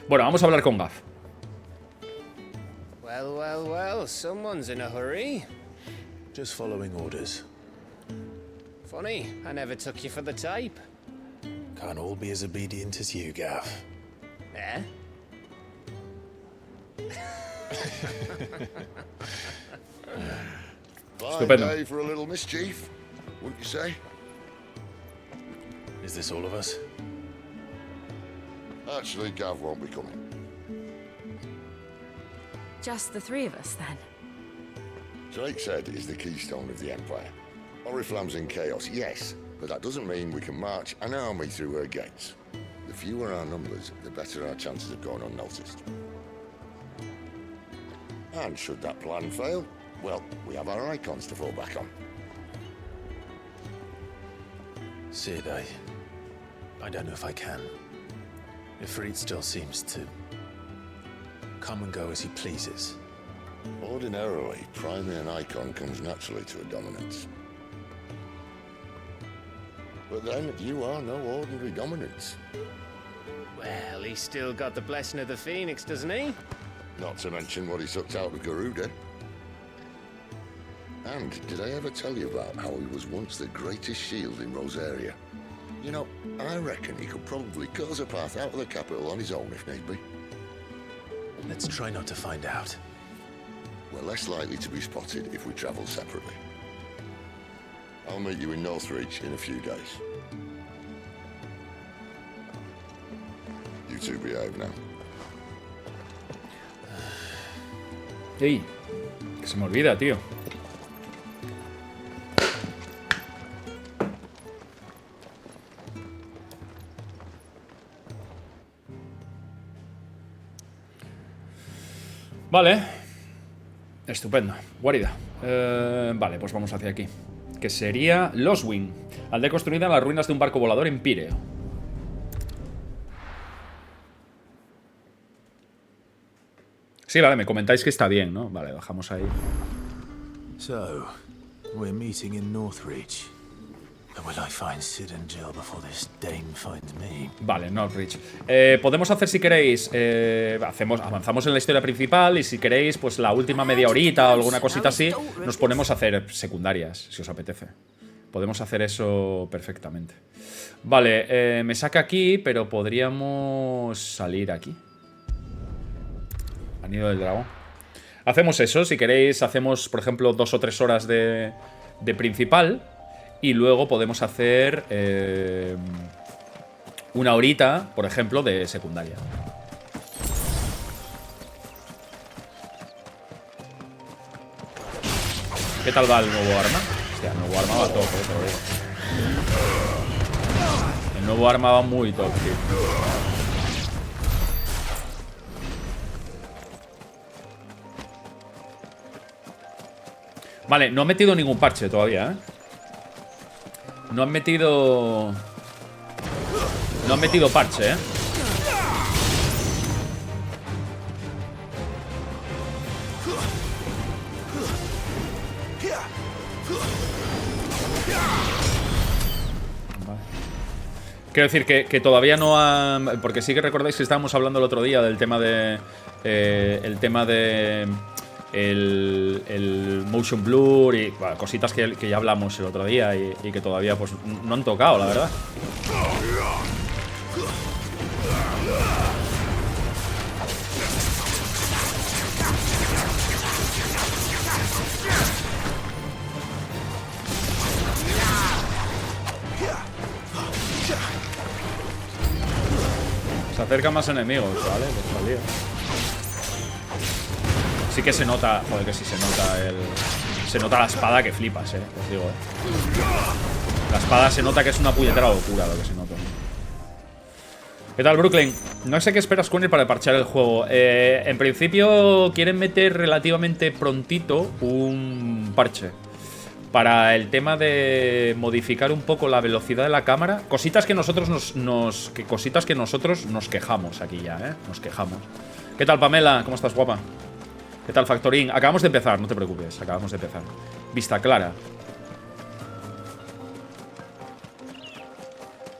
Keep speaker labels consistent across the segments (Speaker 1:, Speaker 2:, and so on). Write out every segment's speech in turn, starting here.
Speaker 1: Bueno, vamos a hablar con Gav.
Speaker 2: Well, well, well, someone's in a hurry.
Speaker 3: Just following orders.
Speaker 2: Funny, I never took you for the type.
Speaker 3: Can't all be as obedient as you, Gav.
Speaker 2: Eh?
Speaker 4: Fine
Speaker 1: Stupendo.
Speaker 4: day for a little mischief, wouldn't you say?
Speaker 3: Is this all of us?
Speaker 4: Actually, Gav won't be coming.
Speaker 5: Just the three of us, then?
Speaker 4: Drake's head is the keystone of the Empire. Oriflamme's in chaos, yes, but that doesn't mean we can march an army through her gates. The fewer our numbers, the better our chances of going unnoticed. And should that plan fail, well, we have our icons to fall back on.
Speaker 3: Sid, I don't know if I can. Ifrit still seems to come and go as he pleases.
Speaker 4: Ordinarily, priming an icon comes naturally to a dominance. But then, you are no ordinary dominance.
Speaker 2: Well, he's still got the blessing of the Phoenix, doesn't he?
Speaker 4: Not to mention what he sucked out of Garuda. And did I ever tell you about how he was once the greatest shield in Rosaria? You know, I reckon he could probably cause a path out of the capital on his own if need be.
Speaker 3: Let's try not to find out.
Speaker 4: We're less likely to be spotted if we travel separately. I'll meet you in Northreach in a few days. You two behave now.
Speaker 1: Ey, que se me olvida, tío. Vale. Estupendo. Guarida. Vale, pues vamos hacia aquí. Que sería Loswing. Aldea construida en las ruinas de un barco volador en Pireo. Sí, vale, me comentáis que está bien, ¿no? Vale, bajamos ahí.
Speaker 3: So, we're meeting in Northreach. But will I find Sid and Jill before this dame finds me?
Speaker 1: Vale, Northreach. Podemos hacer, si queréis, avanzamos en la historia principal y si queréis, pues la última media horita o alguna cosita así, nos ponemos a hacer secundarias, si os apetece. Podemos hacer eso perfectamente. Vale, me saca aquí, pero podríamos salir aquí. Anillo del dragón. Hacemos eso, si queréis, hacemos, por ejemplo, 2 o 3 horas de principal. Y luego podemos hacer una horita, por ejemplo, de secundaria. ¿Qué tal va el nuevo arma? Hostia, el nuevo arma va top, te lo digo. El nuevo arma va muy top, tío. Vale, no han metido ningún parche todavía, ¿eh? No han metido parche, ¿eh? Vale. Quiero decir que todavía no han... Porque sí que recordáis que estábamos hablando el otro día del tema de... el motion blur y bueno, cositas que ya hablamos el otro día y que todavía pues no han tocado, la verdad. Se acercan más enemigos, ¿vale? Pues vale. Sí que se nota, joder, que sí se nota se nota la espada que flipas, os digo, La espada se nota que es una puñetera locura lo que se nota. ¿Qué tal, Brooklyn? No sé qué esperas con él para parchear el juego. En principio quieren meter relativamente prontito un parche para el tema de modificar un poco la velocidad de la cámara. Cositas que nosotros nos quejamos aquí ya, Nos quejamos. ¿Qué tal, Pamela? ¿Cómo estás, guapa? ¿Qué tal, Factorín? Acabamos de empezar, no te preocupes. Acabamos de empezar. Vista clara.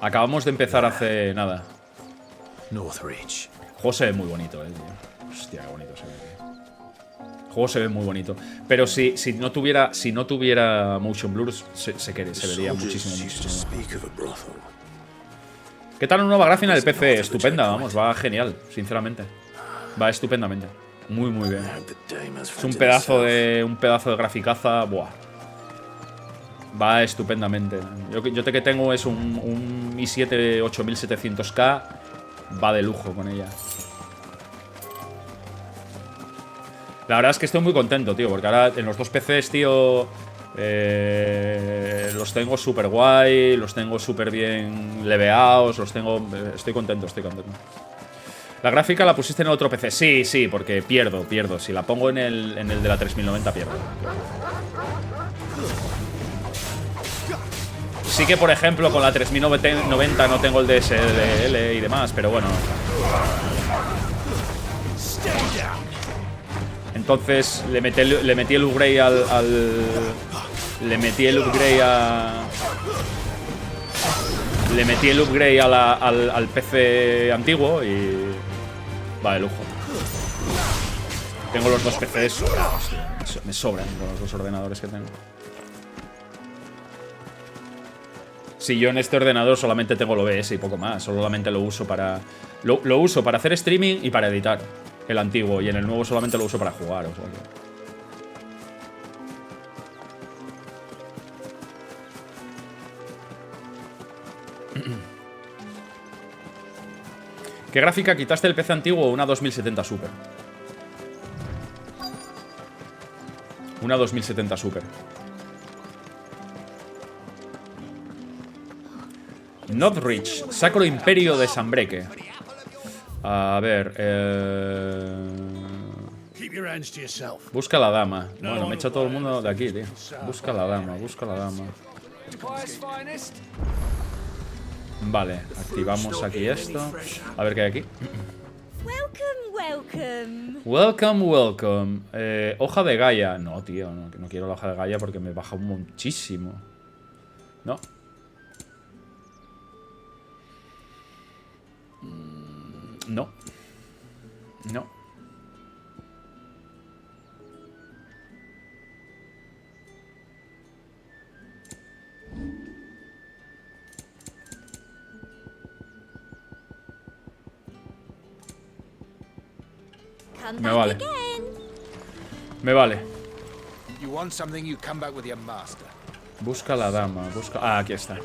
Speaker 1: Acabamos de empezar hace nada.
Speaker 3: Northreach.
Speaker 1: juego se ve muy bonito, tío. Hostia, qué bonito se ve, tío. El juego se ve muy bonito. Pero si no tuviera motion blur, se vería muchísimo, muchísimo. ¿Qué tal una nueva gráfica del PC? Estupenda, vamos, va genial, sinceramente. Va estupendamente. Muy, muy bien. Es un pedazo de graficaza. Buah. Va estupendamente. Yo que tengo es un i7 8700K. Va de lujo con ella. La verdad es que estoy muy contento, tío, porque ahora en los dos PCs, tío, los tengo súper guay, los tengo súper bien leveados, estoy contento, La gráfica la pusiste en el otro PC. Sí, porque pierdo. Si la pongo en el de la 3090, pierdo. Sí que, por ejemplo, con la 3090 no tengo el DSL y demás, pero bueno. Entonces le metí el upgrade al PC antiguo y va de lujo. Tengo los dos PCs sobrados, tío. Me sobran con los dos ordenadores que tengo. Si yo en este ordenador solamente tengo el OBS y poco más, solamente lo uso para hacer streaming y para editar. El antiguo, y en el nuevo solamente lo uso para jugar, o sea que... ¿Qué gráfica quitaste del PC antiguo? Una 2070 Super. Una 2070 Super. Northridge, Sacro Imperio de Sanbreque. A ver, busca la dama. Bueno, me echa todo el mundo de aquí, tío. Busca la dama. Vale, activamos aquí esto. A ver qué hay aquí. Welcome. Hoja de Gaia. No, tío, no quiero la hoja de Gaia porque me baja muchísimo. No. No. Me vale. Busca la dama. Ah, aquí está.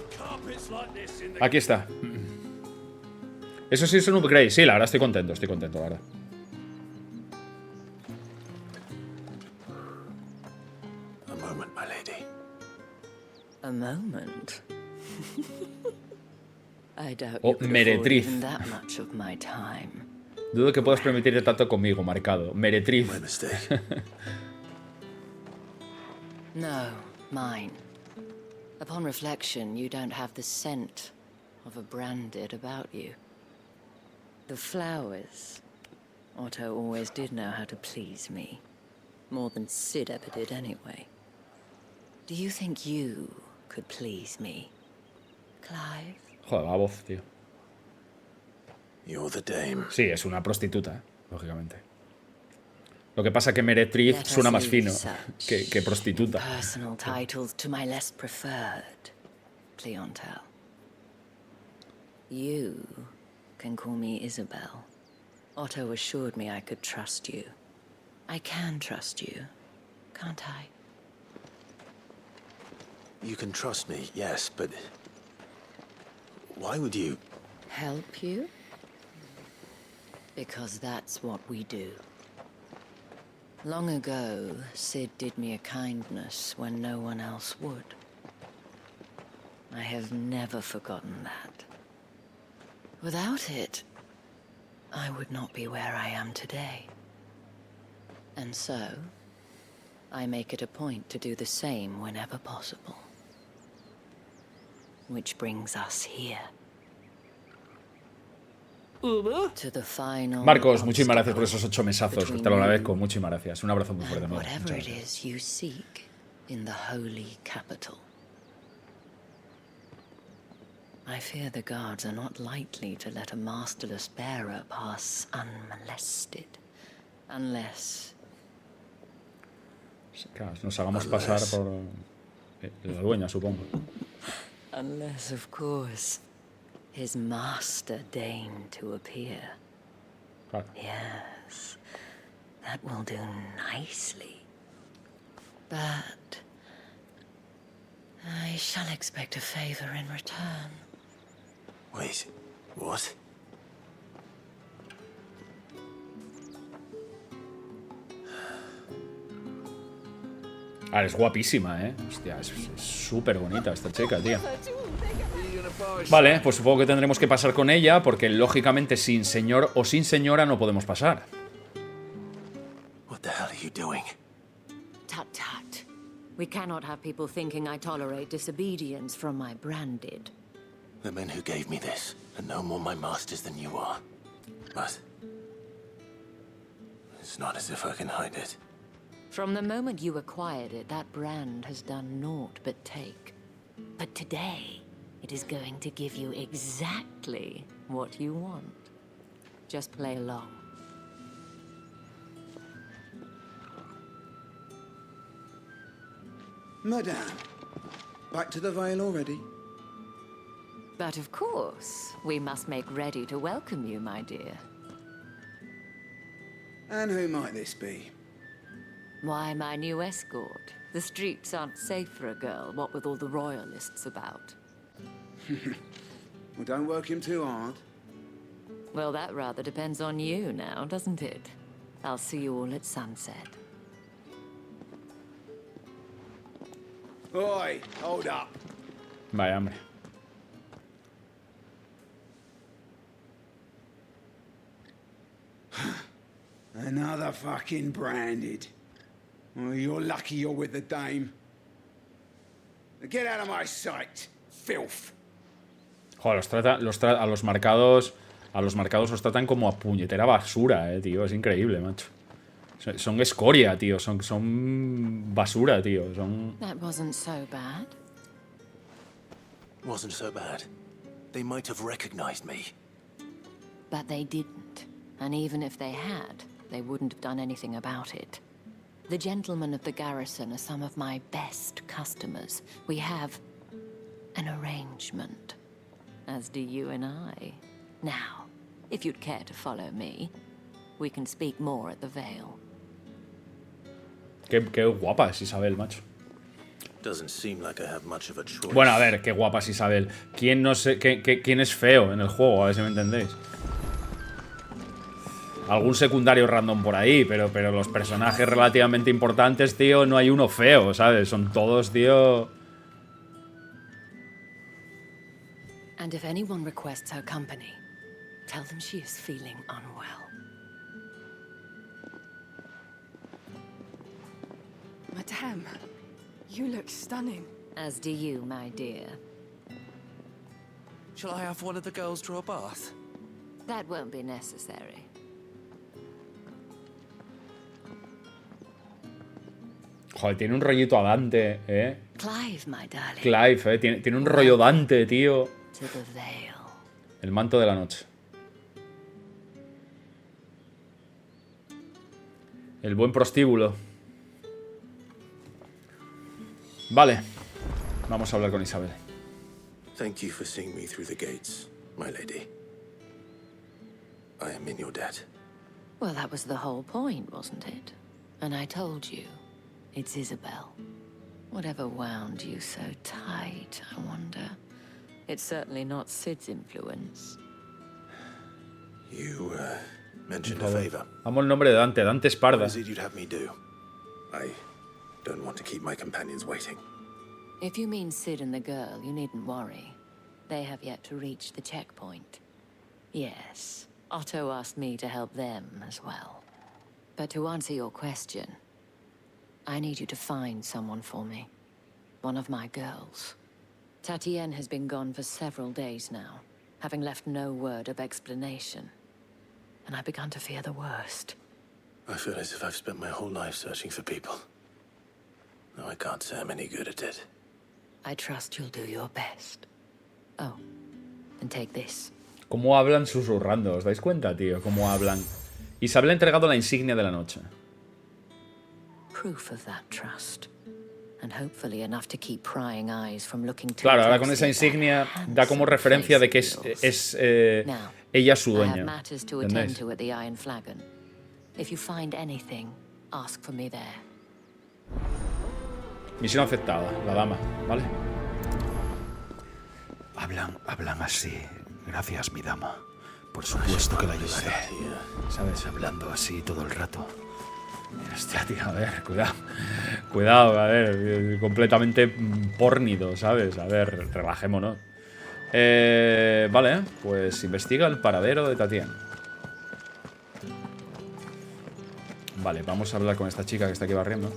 Speaker 1: Eso sí es un upgrade. Sí, la verdad estoy contento, la verdad.
Speaker 3: A moment, my lady.
Speaker 6: A moment. I doubt
Speaker 1: Oh,
Speaker 6: you could
Speaker 1: meretriz.
Speaker 6: afford even that much of my time.
Speaker 1: Dudo que puedas permitirte tanto conmigo, marcado. Meretriz.
Speaker 3: My mistake.
Speaker 6: No, mine. Upon reflection, you don't have the scent of a branded about you. The flowers. Otto always did know how to please me. More than Sid ever did anyway. Do you think you could please me, Clive?
Speaker 1: Joder, la voz, tío.
Speaker 3: You're the dame.
Speaker 1: Sí, es una prostituta, lógicamente. Lo que pasa que meretriz suena más fino que prostituta.
Speaker 6: Personal titles to my less preferred, Cleontel. You can call me Isabel. Otto assured me I could trust you. I can trust you, can't I?
Speaker 3: You can trust me, yes, but why would you?
Speaker 6: Help you? Because that's what we do. Long ago, Sid did me a kindness when no one else would. I have never forgotten that. Without it, I would not be where I am today. And so, I make it a point to do the same whenever possible. Which brings us here. To the final
Speaker 1: Marcos, muchísimas gracias por esos 8 mesazos. Te lo agradezco, muchísimas gracias. Un abrazo muy fuerte.
Speaker 6: Whatever it is you seek in the holy capital. I fear the guards are not likely to let a masterless bearer pass unmolested. Unless...
Speaker 1: Claro, nos hagamos pasar por la dueña, supongo.
Speaker 6: Unless, of course, his master deigned to appear.
Speaker 1: Claro.
Speaker 6: Yes, that will do nicely. But I shall expect a favor in return.
Speaker 3: Wait, what?
Speaker 1: Ah, es guapísima, ¿eh? Hostia, es súper bonita esta chica, tío. Vale, pues supongo que tendremos que pasar con ella, porque lógicamente sin señor o sin señora no podemos pasar.
Speaker 3: What the hell are you doing?
Speaker 6: Tut tut. We cannot have people thinking I tolerate disobedience from my branded.
Speaker 3: The men who gave me this are no more my masters than you are. But it's not as if I can hide it.
Speaker 6: From the moment you acquired it, that brand has done naught but take. But today, it is going to give you exactly what you want. Just play along.
Speaker 7: Madame, back to the Vale already?
Speaker 6: But of course, we must make ready to welcome you, my dear.
Speaker 7: And who might this be?
Speaker 6: Why, my new escort. The streets aren't safe for a girl, what with all the royalists about.
Speaker 7: Well, don't work him too hard.
Speaker 6: Well, that rather depends on you now, doesn't it? I'll see you all at sunset.
Speaker 7: Oi, hold up.
Speaker 1: Vaya, hombre.
Speaker 7: Another fucking branded. Well, you're lucky you're with the dame. Get out of my sight, filth.
Speaker 1: Joder, a los marcados los tratan como a puñetera basura, tío. Es increíble, macho. Son escoria, tío. Son basura, tío.
Speaker 6: That wasn't so bad.
Speaker 3: Wasn't so bad. They might have recognized me.
Speaker 6: But they didn't. And even if they had, they wouldn't have done anything about it. The gentlemen of the garrison are some of my best customers. We have an arrangement, as do you and I. Now, if you'd care to follow me, we can speak more at the Vale.
Speaker 1: Qué guapa es Isabel, macho.
Speaker 3: Doesn't seem like I have much of a choice.
Speaker 1: Bueno, a ver, qué guapa es Isabel. ¿Quién es feo en el juego? A ver si me entendéis. Algún secundario random por ahí, pero los personajes relativamente importantes, tío, no hay uno feo, ¿sabes? Son todos, tío...
Speaker 6: And if anyone requests her company, tell them she is feeling unwell.
Speaker 5: Madame, you look stunning.
Speaker 6: As do you, my dear.
Speaker 8: Shall I have one of the girls draw a bath?
Speaker 6: That won't be necessary.
Speaker 1: Joder, tiene un rollito a Dante,
Speaker 6: Clive, my darling.
Speaker 1: Clive, tiene un rollo Dante, tío.
Speaker 6: To the Vale.
Speaker 1: El manto de la noche. El buen prostíbulo. Vale. Vamos a hablar con Isabel.
Speaker 3: Thank you for seeing me through the gates, my lady. I am in your debt.
Speaker 6: Well, that was the whole point, wasn't it? And I told you, it's Isabel. Whatever wound you so tight, I wonder. It's certainly not Sid's influence.
Speaker 3: You, mentioned a favor.
Speaker 1: Amo el nombre de Dante, Dante Esparda.
Speaker 3: What is it you'd have me do? I don't want to keep my companions waiting.
Speaker 6: If you mean Sid and the girl, you needn't worry. They have yet to reach the checkpoint. Yes, Otto asked me to help them as well. But to answer your question, I need you to find someone for me. One of my girls. Tatienne has been gone for several days now, having left no word of explanation. And I've begun to fear the worst.
Speaker 3: I feel as if I've spent my whole life searching for people. No, I can't say I'm any good at it.
Speaker 6: I trust you'll do your best. Oh, And take this.
Speaker 1: Cómo hablan susurrando, ¿os dais cuenta, tío? Cómo hablan. Isabel ha entregado la insignia de la noche.
Speaker 6: Proof of that trust. And hopefully enough to keep prying eyes from looking too
Speaker 1: Claro, ahora con
Speaker 6: closely
Speaker 1: esa
Speaker 6: at that
Speaker 1: insignia da como
Speaker 6: handsome
Speaker 1: referencia de que
Speaker 6: face of
Speaker 1: es
Speaker 6: yours. Now,
Speaker 1: ella su
Speaker 6: I have
Speaker 1: dueña.
Speaker 6: matters to attend
Speaker 1: ¿Entendéis?
Speaker 6: to at the Iron Flagon. If you find anything, ask for me there.
Speaker 1: Misión aceptada, la dama, ¿vale?
Speaker 9: Hablan así. Gracias, mi dama. Por supuesto que la ayudaré. ¿Sabes? Hablando así todo el rato.
Speaker 1: Hostia, tío, a ver, cuidado. Cuidado, a ver, completamente pórnido, ¿sabes? A ver, relajémonos. Vale, pues investiga el paradero de Tatiana. Vale, vamos a hablar con esta chica que está aquí barriendo.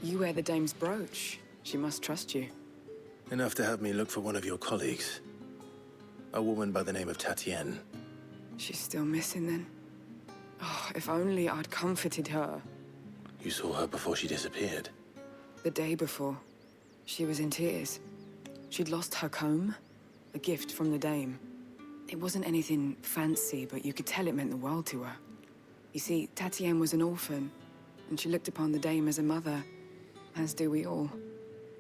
Speaker 5: You wear the dame's brooch. She must trust you.
Speaker 3: Enough to have me look for one of your colleagues. A woman by the name of Tatienne.
Speaker 5: She's still missing then. Oh, if only I'd comforted her.
Speaker 3: You saw her before she disappeared.
Speaker 5: The day before, she was in tears. She'd lost her comb, a gift from the dame. It wasn't anything fancy, but you could tell it meant the world to her. You see, Tatienne was an orphan, and she looked upon the dame as a mother, as do we all.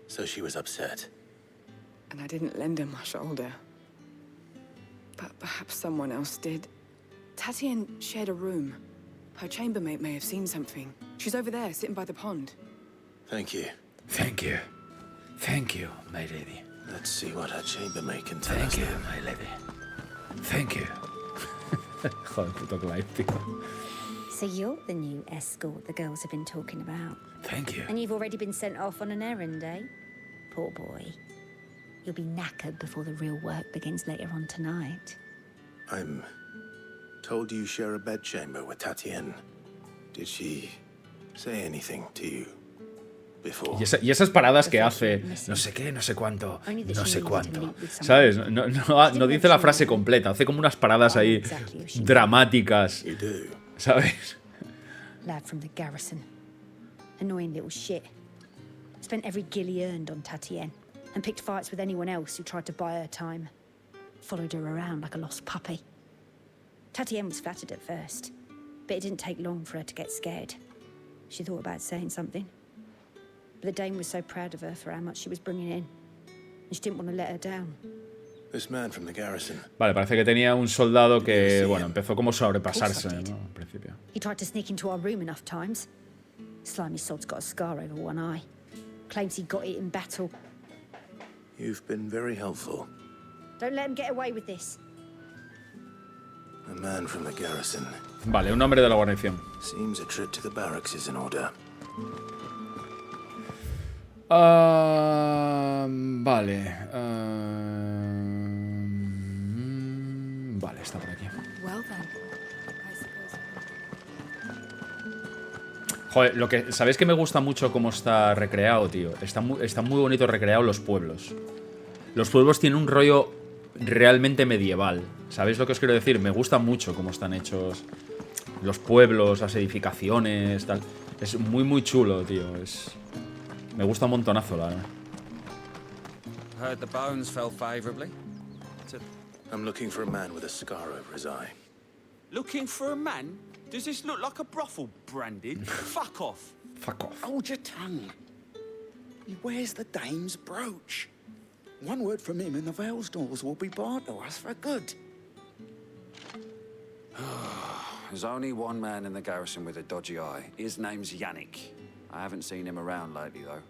Speaker 3: So she was upset.
Speaker 5: And I didn't lend her my shoulder. But perhaps someone else did. Tatienne shared a room. Her chambermaid may have seen something. She's over there, sitting by the pond.
Speaker 3: Thank you.
Speaker 9: Thank you. Thank you, my lady.
Speaker 3: Let's see what her chambermaid can tell us.
Speaker 9: Thank you, my lady. Thank you.
Speaker 1: Joder, puto Clive, tío.
Speaker 10: So you're the new escort the girls have been talking about.
Speaker 9: Thank you.
Speaker 10: And you've already been sent off on an errand, eh? Poor boy. You'll be knackered before the real work begins later on tonight.
Speaker 3: I'm told you share a bedchamber with Tatienne. Did she say anything to you before?
Speaker 1: Y esas paradas que hace, no sé qué, no sé cuánto, no sé cuánto. ¿Sabes? No dice la frase completa, hace como unas paradas ahí dramáticas.
Speaker 3: You do.
Speaker 1: ¿Sabes?
Speaker 10: Lad from the garrison. Annoying little shit. Spent every guil he earned on Tatienne and picked fights with anyone else who tried to buy her time. Followed her around like a lost puppy. Tatienne was flattered at first, but it didn't take long for her to get scared. She thought about saying something. But the dame was so proud of her for how much she was bringing in, and she didn't want to let her down.
Speaker 3: This man from the garrison.
Speaker 1: Vale, parece que tenía un soldado que, bueno, empezó como a sobrepasarse, ¿no? Al principio.
Speaker 10: He tried to sneak into our room enough times. Slimy sod's got a scar over one eye. Claims he got it in battle.
Speaker 3: You've been very helpful.
Speaker 10: Don't let him get away with this.
Speaker 3: A man from the garrison.
Speaker 1: Vale, un hombre de la guarnición.
Speaker 3: Seems a trip to the barracks is in order.
Speaker 1: Vale. Vale, está por aquí.
Speaker 5: Well then, I suppose.
Speaker 1: Joder, ¿sabéis que me gusta mucho cómo está recreado, tío? Está muy bonito recreado los pueblos. Los pueblos tienen un rollo realmente medieval. ¿Sabéis lo que os quiero decir? Me gusta mucho cómo están hechos los pueblos, las edificaciones, tal. Es muy chulo, tío. Me gusta un montonazo, la verdad.
Speaker 8: Heard the bones fell favorably.
Speaker 3: I'm looking for a man with a scar over his eye.
Speaker 8: Looking for a man? Does this look like a brothel, Brandon? Fuck off.
Speaker 1: Fuck off.
Speaker 7: Hold your tongue. He wears the dame's brooch. One word from him and the Vale's doors will be barred to us for good.
Speaker 11: There's only one man in the garrison with a dodgy eye. His name's Yannick. I haven't seen him around lately, though.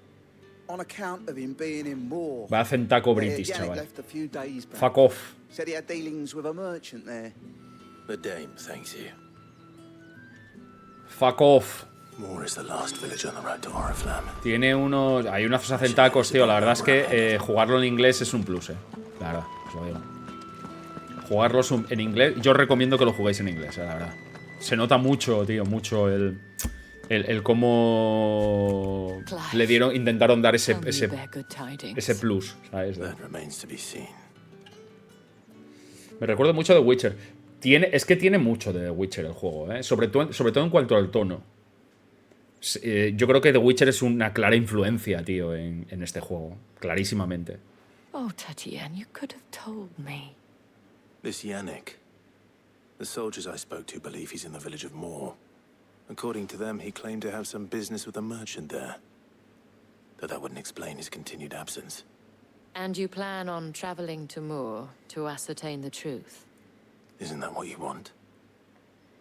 Speaker 7: On account of him being in war.
Speaker 1: Va a hacer taco British, chaval. Fuck off.
Speaker 7: Said he had dealings with a merchant there.
Speaker 3: The dame thanks you.
Speaker 1: Fuck off.
Speaker 3: Moore is the last village on the road to Oriflamme.
Speaker 1: Tiene unos... Hay unos acentacos, tío. La verdad es que jugarlo en inglés es un plus, La verdad, os lo digo. Jugarlos en inglés... Yo os recomiendo que lo juguéis en inglés, la verdad. Se nota mucho, tío, mucho el cómo le dieron, intentaron dar ese plus, ¿sabes? Me recuerda mucho de Witcher. Es que tiene mucho de The Witcher el juego, sobre todo en cuanto al tono. Yo creo que The Witcher es una clara influencia, tío, en este juego. Clarísimamente.
Speaker 6: Oh, Tatienne, you could have told me.
Speaker 3: This Yannick. The soldiers I spoke to believe he's in the village of Moor. According to them, he claimed to have some business with a merchant there. Though that wouldn't explain his continued absence.
Speaker 6: And you plan on traveling to Moor to ascertain the truth?
Speaker 3: Isn't that what you want?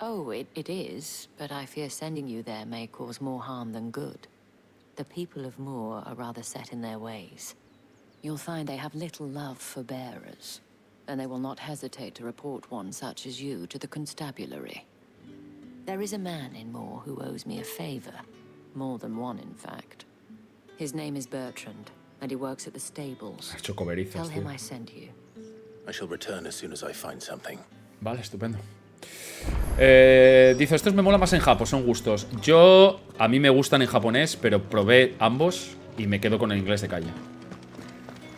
Speaker 6: Oh, it is, but I fear sending you there may cause more harm than good. The people of Moor are rather set in their ways. You'll find they have little love for bearers, and they will not hesitate to report one such as you to the constabulary. There is a man in Moor who owes me a favor. More than one, in fact. His name is Bertrand, and he works at the stables. Tell him I sent you.
Speaker 3: I shall return as soon as I find something.
Speaker 1: Vale, estupendo. Dice, estos me mola más en japo, son gustos. A mí me gustan en japonés, pero probé ambos y me quedo con el inglés de calle.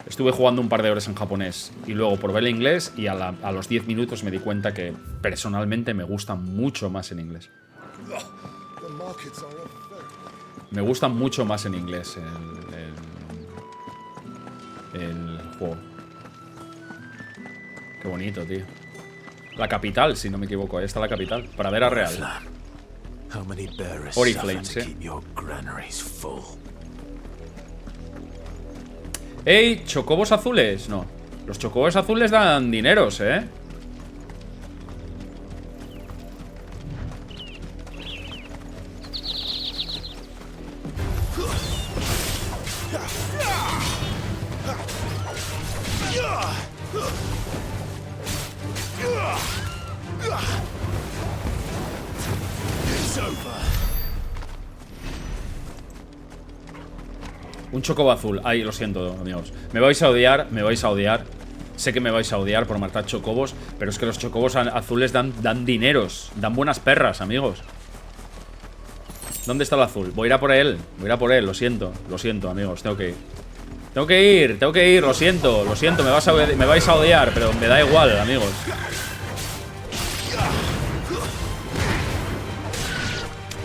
Speaker 1: Estuve jugando un par de horas en japonés y luego probé el inglés y a los 10 minutos me di cuenta que personalmente me gusta mucho más en inglés. Me gusta mucho más en inglés el juego. Qué bonito, tío. La capital, si no me equivoco. Ahí está la capital. Pradera Real. Oriflames, ¡Ey! ¿Chocobos azules? No. Los chocobos azules dan dineros, ¿eh? Un chocobo azul. Ay, lo siento, amigos. Me vais a odiar, me vais a odiar. Sé que me vais a odiar por matar chocobos, pero es que los chocobos azules dan dineros. Dan buenas perras, amigos. ¿Dónde está el azul? Voy a ir a por él. Voy a ir a por él, lo siento, amigos. Tengo que ir. Tengo que ir, lo siento, me vais a odiar, pero me da igual, amigos.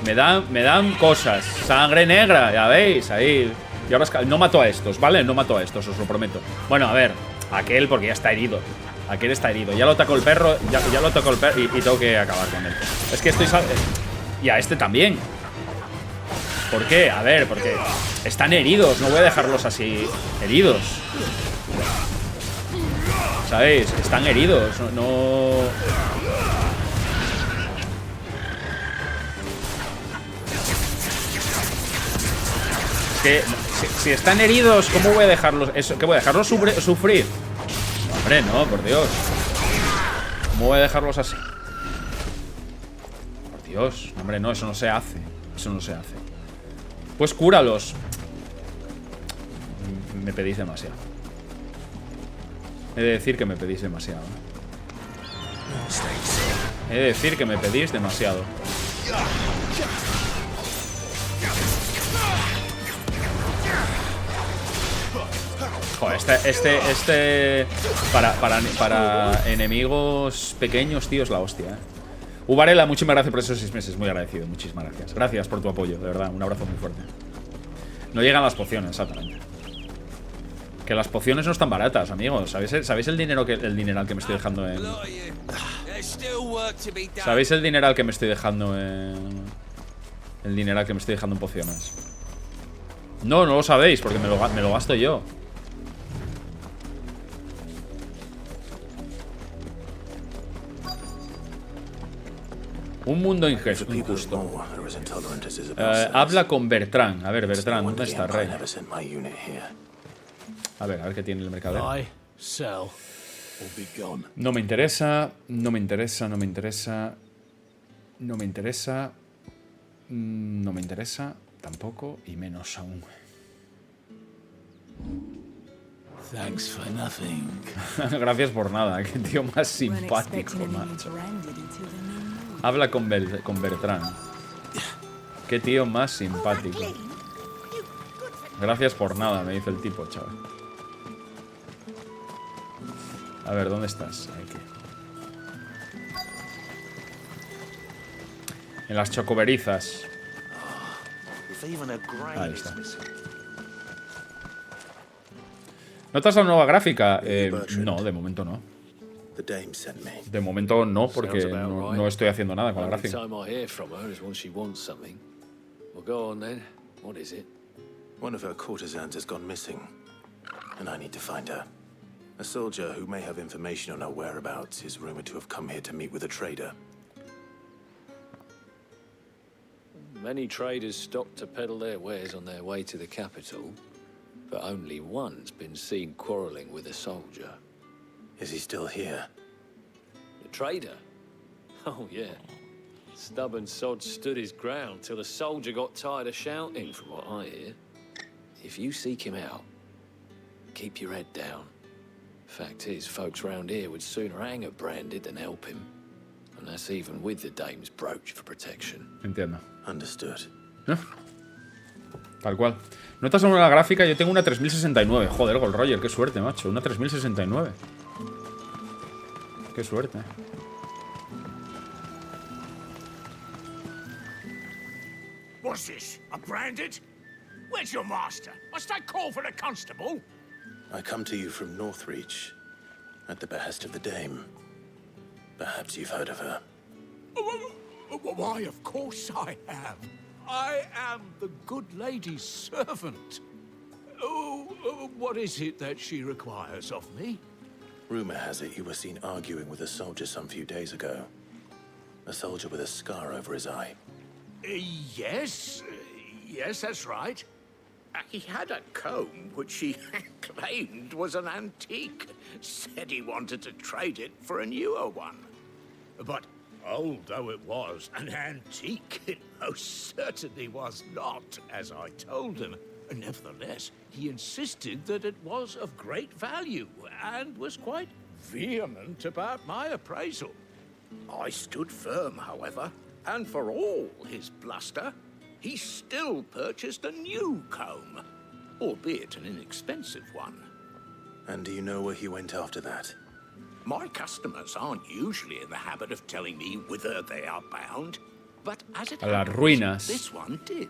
Speaker 1: Me dan cosas. Sangre negra, ya veis, ahí. Y ahora no mato a estos, ¿vale? No mato a estos, os lo prometo. Bueno, a ver, aquel porque ya está herido. Aquel está herido. Ya lo atacó el perro, ya lo tocó el perro y tengo que acabar con él. Es que estoy... Y a este también. ¿Por qué? A ver, porque están heridos. No voy a dejarlos así heridos. ¿Sabéis? Están heridos. No... Es que si están heridos, ¿cómo voy a dejarlos? ¿Qué voy a dejarlos sufrir? Hombre, no, por Dios. ¿Cómo voy a dejarlos así? Por Dios, hombre, no, eso no se hace. Eso no se hace. Pues cúralos. Me pedís demasiado. He de decir que me pedís demasiado. He de decir que me pedís demasiado. Joder, para enemigos pequeños, tío, es la hostia, Uvarela, muchísimas gracias por esos 6 meses. Muy agradecido, muchísimas gracias. Gracias por tu apoyo, de verdad, un abrazo muy fuerte. No llegan las pociones, exactamente. Que las pociones no están baratas, amigos. ¿Sabéis el dineral que me estoy dejando en... ¿Sabéis el dineral que me estoy dejando en... El dineral que me estoy dejando en pociones? No lo sabéis, porque me lo gasto yo. Un mundo injusto. Habla con Bertrand. A ver, Bertrand, ¿dónde está, rey? A ver qué tiene el mercader. No me interesa. No me interesa. No me interesa. No me interesa. No me interesa. Tampoco. Y menos aún. Gracias por nada. Qué tío más simpático, macho. Habla con Bertrand. Qué tío más simpático. Gracias por nada, me dice el tipo, chaval. A ver, ¿dónde estás? Aquí. En las chocoberizas. Ahí está. ¿Notas la nueva gráfica? No, de momento no.
Speaker 3: The dame sent me.
Speaker 1: De momento no, porque no estoy haciendo nada con la gráfica.
Speaker 12: Time I hear from her is when she wants something. Well, go on then. What is it?
Speaker 3: One of her courtesans has gone missing, and I need to find her. A soldier who may have information on her whereabouts is rumored to have come here to meet with a trader.
Speaker 12: Many traders stop to peddle their wares on their way to the capital, but only one's been seen quarreling with a soldier.
Speaker 3: Is he still here?
Speaker 12: The trader? Oh, yeah. Stubborn sod stood his ground till the soldier got tired of shouting, from what I hear. If you seek him out, keep your head down. Fact is, folks round here would sooner hang a branded than help him. And that's even with the dame's brooch for protection.
Speaker 1: Entiendo.
Speaker 3: Understood.
Speaker 1: Tal cual. Notas sobre la gráfica, yo tengo una 3069. Joder, Gold Roger, qué suerte, macho. Una 3069. Qué suerte.
Speaker 13: What's this? A branded? Where's your master? Must I call for the constable?
Speaker 3: I come to you from Northreach, at the behest of the dame. Perhaps you've heard of her.
Speaker 13: Why, of course I have. I am the good lady's servant. What is it that she requires of me?
Speaker 3: Rumor has it you were seen arguing with a soldier some few days ago. A soldier with a scar over his eye.
Speaker 13: Yes, that's right. He had a comb which he claimed was an antique. Said he wanted to trade it for a newer one. But old though it was, an antique it most certainly was not, as I told him. Nevertheless, he insisted that it was of great value, and was quite vehement about my appraisal. I stood firm, however, and for all his bluster, he still purchased a new comb, albeit an inexpensive one.
Speaker 3: And do you know where he went after that?
Speaker 13: My customers aren't usually in the habit of telling me whither they are bound, but as it
Speaker 1: A las
Speaker 13: happens,
Speaker 1: ruinas.
Speaker 13: this one did.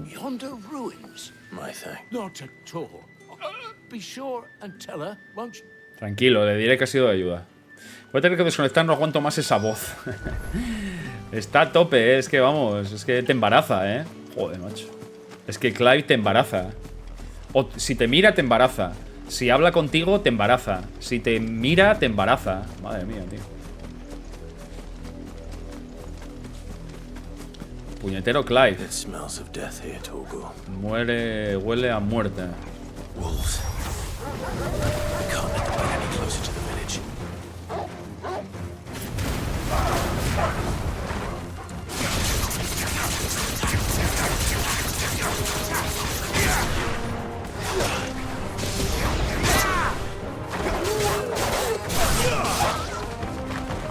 Speaker 13: Yonder ruins.
Speaker 3: My thanks.
Speaker 13: Not at all. Be sure and tell her, won't you?
Speaker 1: Tranquilo, le diré que ha sido de ayuda. Voy a tener que desconectar, no aguanto más esa voz. Está a tope, es que vamos, es que te embaraza, ¿eh? Joder, macho. Es que Clive te embaraza. O si te mira, te embaraza. Si habla contigo, te embaraza. Si te mira, te embaraza. Madre mía, tío. Puñetero Clive.
Speaker 3: It smells of death here, Torgal.
Speaker 1: Huele a muerte.
Speaker 3: Wolves. We can't let them get any closer to the village.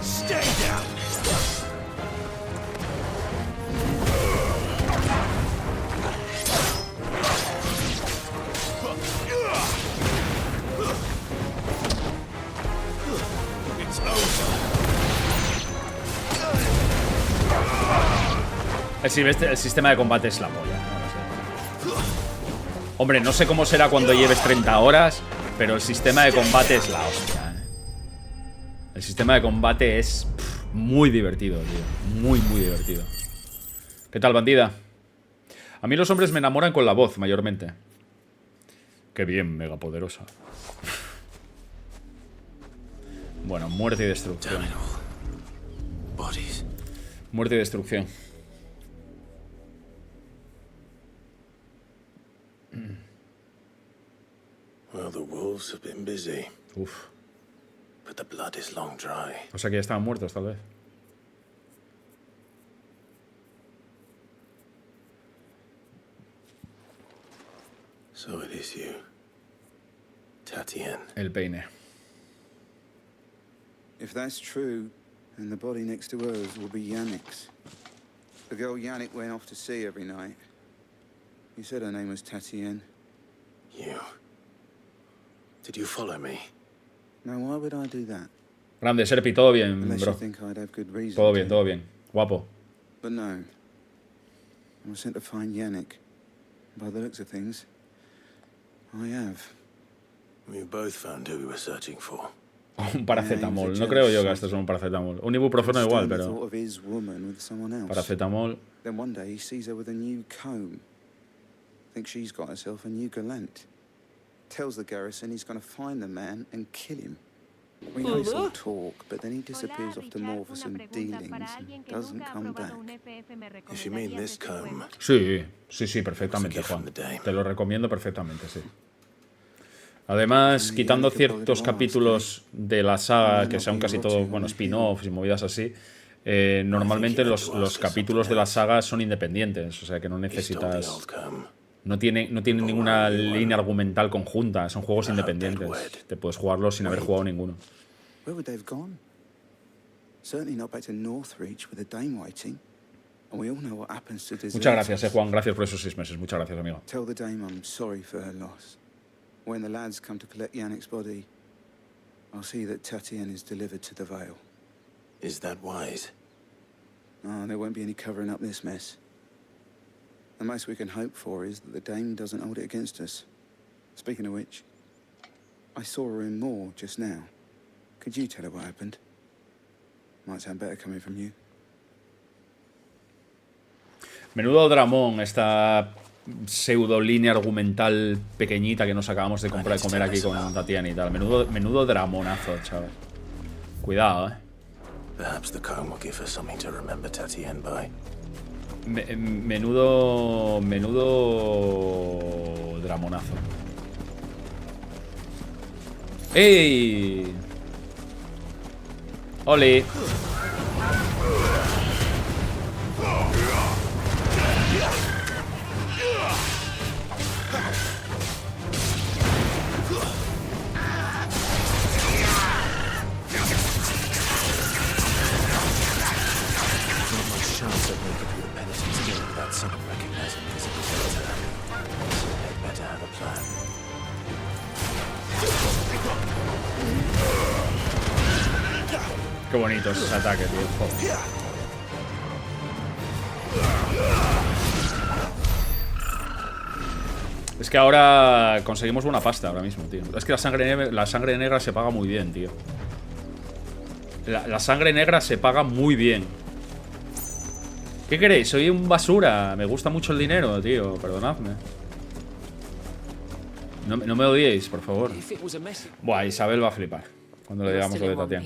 Speaker 13: Stay down. It's over.
Speaker 1: El sistema de combate es la polla. Hombre, no sé cómo será cuando lleves 30 horas, pero el sistema de combate es la hostia, ¿eh? El sistema de combate es muy divertido, tío. Muy, muy divertido. ¿Qué tal, bandida? A mí los hombres me enamoran con la voz, mayormente. Qué bien, megapoderosa. Bueno, muerte y destrucción. Muerte y destrucción.
Speaker 3: Well, the wolves have been busy.
Speaker 1: Uf.
Speaker 3: But the blood is long dry.
Speaker 1: O sea que ya estaban muertos, tal vez.
Speaker 3: So it is you, Tatien.
Speaker 1: El peine.
Speaker 7: If that's true, then the body next to hers will be Yannick's. The girl Yannick went off to sea every night. You said her name was Tatien.
Speaker 3: You. Did you follow me?
Speaker 7: Now, why would I do that?
Speaker 1: Grande, Serpi, todo bien,
Speaker 7: Unless
Speaker 1: bro.
Speaker 7: you think I'd have good reason
Speaker 1: Todo
Speaker 7: to.
Speaker 1: bien, todo bien. Guapo.
Speaker 7: But no. I was sent to find Yannick. By the looks of things, I have.
Speaker 3: We both found who we were searching for.
Speaker 1: Un paracetamol. No creo yo que esto es un paracetamol. Un ibuprofeno igual, pero... Paracetamol.
Speaker 14: Then one day he sees her with a new comb. Thinks she's got herself a new gallant. Tells the garrison he's going to find the man and kill him. We know it's all talk, but then he disappears off to more for some dealings and doesn't come back.
Speaker 3: If you mean this comb...
Speaker 1: Sí, perfectamente, Juan. Te lo recomiendo perfectamente, sí. Además, quitando ciertos capítulos de la saga, que son casi todos, bueno, spin-offs y movidas así, normalmente los capítulos de la saga son independientes, o sea que no necesitas... No tiene ninguna línea argumental conjunta, son juegos independientes. Te puedes jugarlos sin haber jugado ninguno. Muchas gracias, Juan. Gracias por esos 6 meses. Muchas gracias, amigo.
Speaker 14: Tell the dame I'm sorry for her loss. When the lads come to collect Yannick's body, I'll see that Tatienne is delivered to the Vale.
Speaker 3: Is that wise?
Speaker 14: Oh, there won't be any covering up this mess. The most we can hope for is that the dame doesn't hold it against us. Speaking of which, I saw her in Moore just now. Could you tell her what happened? Might sound better coming from you.
Speaker 1: Menudo dramón esta pseudo línea argumental pequeñita que nos acabamos de comprar y comer aquí con Tatiana y tal. Menudo dramonazo, chaval. Cuidado,
Speaker 3: Perhaps the comb will give her something to remember Tatienne by.
Speaker 1: Menudo dramonazo. ¡Ey! ¡Oli! Qué bonito es ese ataque, tío. Joder. Es que ahora conseguimos buena pasta ahora mismo, tío. Es que la sangre negra se paga muy bien, tío. La sangre negra se paga muy bien. ¿Qué queréis? Soy un basura. Me gusta mucho el dinero, tío. Perdonadme. No me odiéis, por favor. Buah, Isabel va a flipar cuando le digamos lo de Tatiana.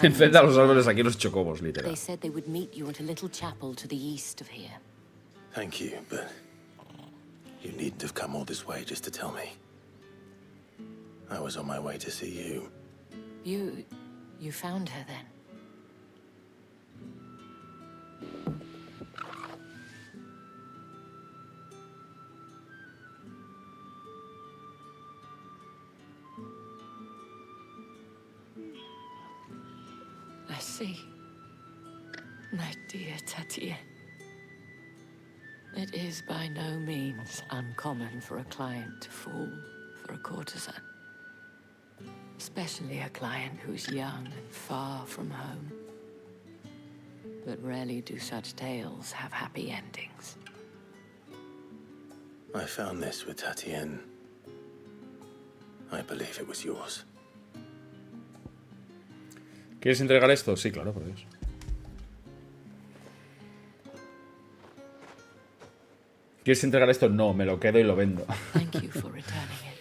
Speaker 1: Enfrenta a los árboles aquí los chocobos, literal.
Speaker 3: Thank you, but you needn't have come all this way just to tell me. I was on my way to see you.
Speaker 6: You found her then? I see. My dear Tatienne. It is by no means uncommon for a client to fall for a courtesan. Especially a client who's young and far from home. But rarely do such tales have happy endings.
Speaker 3: I found this with Tatienne. I believe it was yours.
Speaker 1: ¿Quieres entregar esto? Sí, claro, por Dios. ¿Quieres entregar esto? No, me lo quedo y lo vendo.
Speaker 6: Thank you for returning it.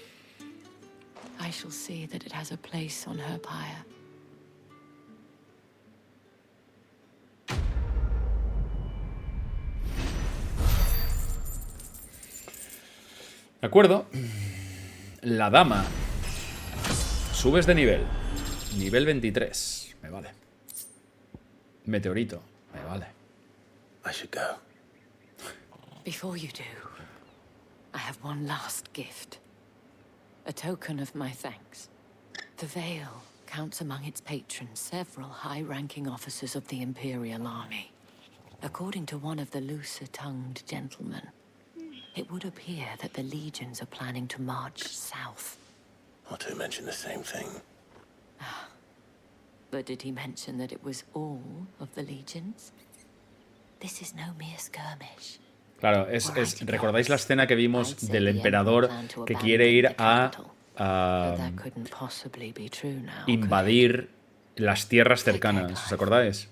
Speaker 6: I shall see that it has a place on her pyre.
Speaker 1: De acuerdo. La dama. Subes de nivel. Nivel 23. Me vale. Meteorito. Me vale.
Speaker 3: I should go.
Speaker 6: Before you do, I have one last gift. A token of my thanks. The Vale counts among its patrons several high-ranking officers of the Imperial Army. According to one of the looser-tongued gentlemen, it would appear that the legions are planning to march south.
Speaker 3: Not to mention the same thing.
Speaker 6: But did he mention that it was all of the legions? This is no mere skirmish.
Speaker 1: Claro, ¿recordáis la escena que vimos del emperador que quiere ir a invadir las tierras cercanas? ¿Os acordáis?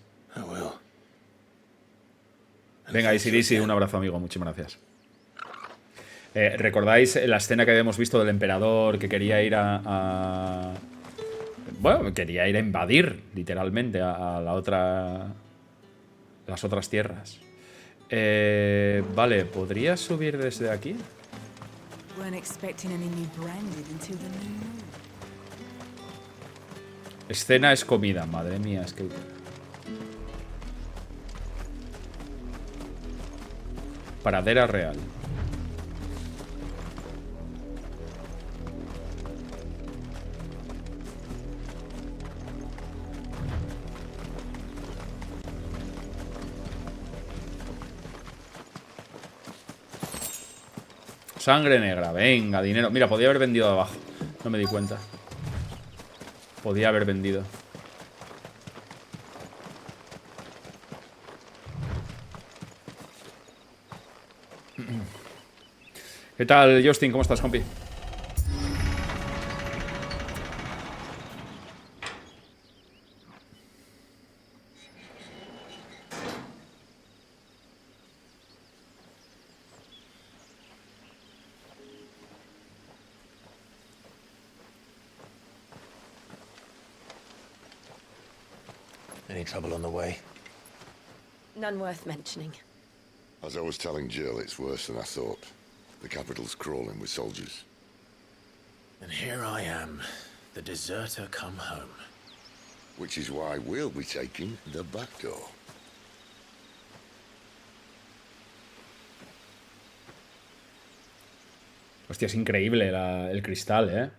Speaker 1: Venga, Easy, un abrazo, amigo. Muchísimas gracias. ¿Recordáis la escena que habíamos visto del emperador que quería ir bueno, quería ir a invadir, literalmente, a las otras tierras? Vale, ¿podría subir desde aquí? Escena es comida, madre mía, es que... Paradera real. Sangre negra, venga, dinero. Mira, podía haber vendido de abajo. No me di cuenta. Podía haber vendido. ¿Qué tal, Justin? ¿Cómo estás, compi?
Speaker 3: Any trouble on the way?
Speaker 15: None worth mentioning.
Speaker 4: As I was telling Jill, it's worse than I thought. The capital's crawling with soldiers.
Speaker 3: And here I am, the deserter come home.
Speaker 4: Which is why we'll be taking the back door.
Speaker 1: Hostia, es increíble el cristal, ¿eh?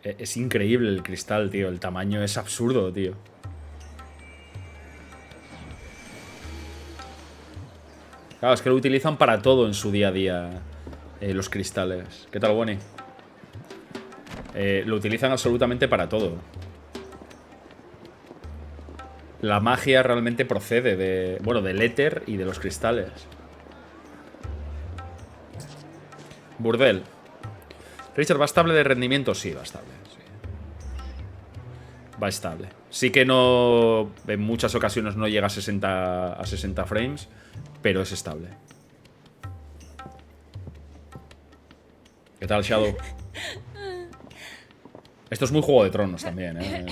Speaker 1: Es increíble el cristal, tío. El tamaño es absurdo, tío. Claro, es que lo utilizan para todo en su día a día, los cristales. ¿Qué tal, Bonnie? Lo utilizan absolutamente para todo. La magia realmente procede de, bueno, del éter y de los cristales. Burdel. Richard, ¿va estable de rendimiento? Sí, va estable. Sí. Va estable. Sí que no... En muchas ocasiones no llega a 60 frames, pero es estable. ¿Qué tal, Shadow? Esto es muy Juego de Tronos también, ¿eh?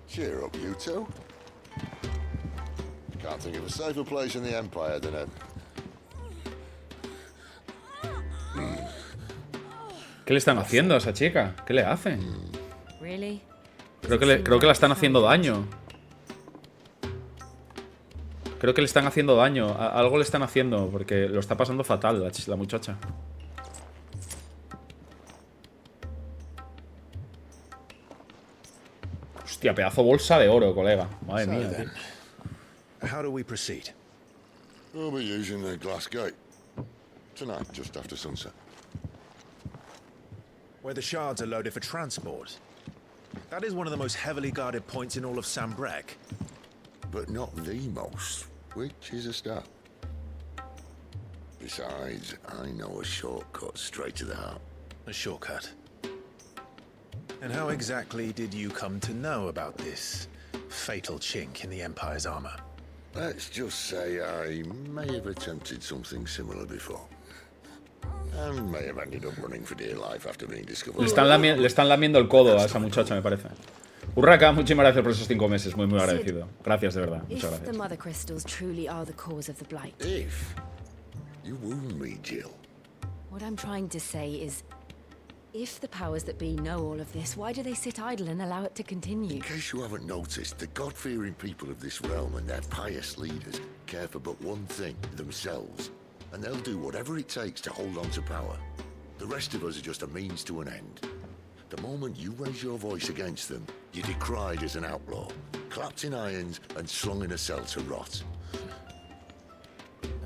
Speaker 4: Cheer up, you two. Can't think of a safer place in the Empire than Eneba.
Speaker 1: ¿Qué le están haciendo a esa chica? ¿Qué le hacen?
Speaker 15: Really?
Speaker 1: Creo que la están haciendo daño. Creo que le están haciendo daño. Algo le están haciendo, porque lo está pasando fatal la muchacha. Hostia, pedazo bolsa de oro, colega. Madre mía, tío.
Speaker 3: How do we proceed?
Speaker 4: We'll be using the glass gate. Tonight, just after sunset.
Speaker 3: Where the shards are loaded for transport. That is one of the most heavily guarded points in all of Sambrek.
Speaker 4: But not the most, which is a start. Besides, I know a shortcut straight to the heart.
Speaker 3: A shortcut? And how exactly did you come to know about this fatal chink in the Empire's armor?
Speaker 4: Let's just say I may have attempted something similar before. And may have ended up running for dear life after being discovered.
Speaker 1: Le están lamiendo el codo a esa muchacha, me parece. Urraca, muchísimas gracias por esos 5 meses. Muy agradecido. Gracias, de verdad. Muchas gracias.
Speaker 15: If the mother crystals truly are the cause of the blight.
Speaker 4: If you wound me, Jill.
Speaker 15: What I'm trying to say is, if the powers that be know all of this, why do they sit idle and allow it to continue?
Speaker 4: In case you haven't noticed, the God-fearing people of this realm and their pious leaders care for but one thing, themselves. And they'll do whatever it takes to hold on to power. The rest of us are just a means to an end. The moment you raise your voice against them, you're decried as an outlaw, clapped in irons and slung in a cell to rot.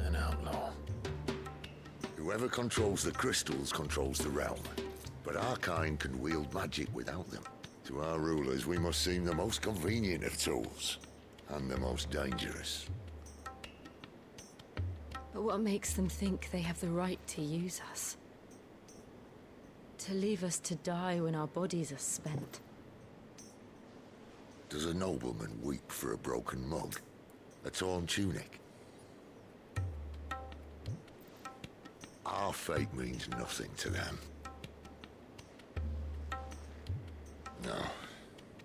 Speaker 3: An outlaw.
Speaker 4: Whoever controls the crystals controls the realm. But our kind can wield magic without them. To our rulers, we must seem the most convenient of tools, and the most dangerous.
Speaker 15: But what makes them think they have the right to use us? To leave us to die when our bodies are spent?
Speaker 4: Does a nobleman weep for a broken mug? A torn tunic? Our fate means nothing to them. No,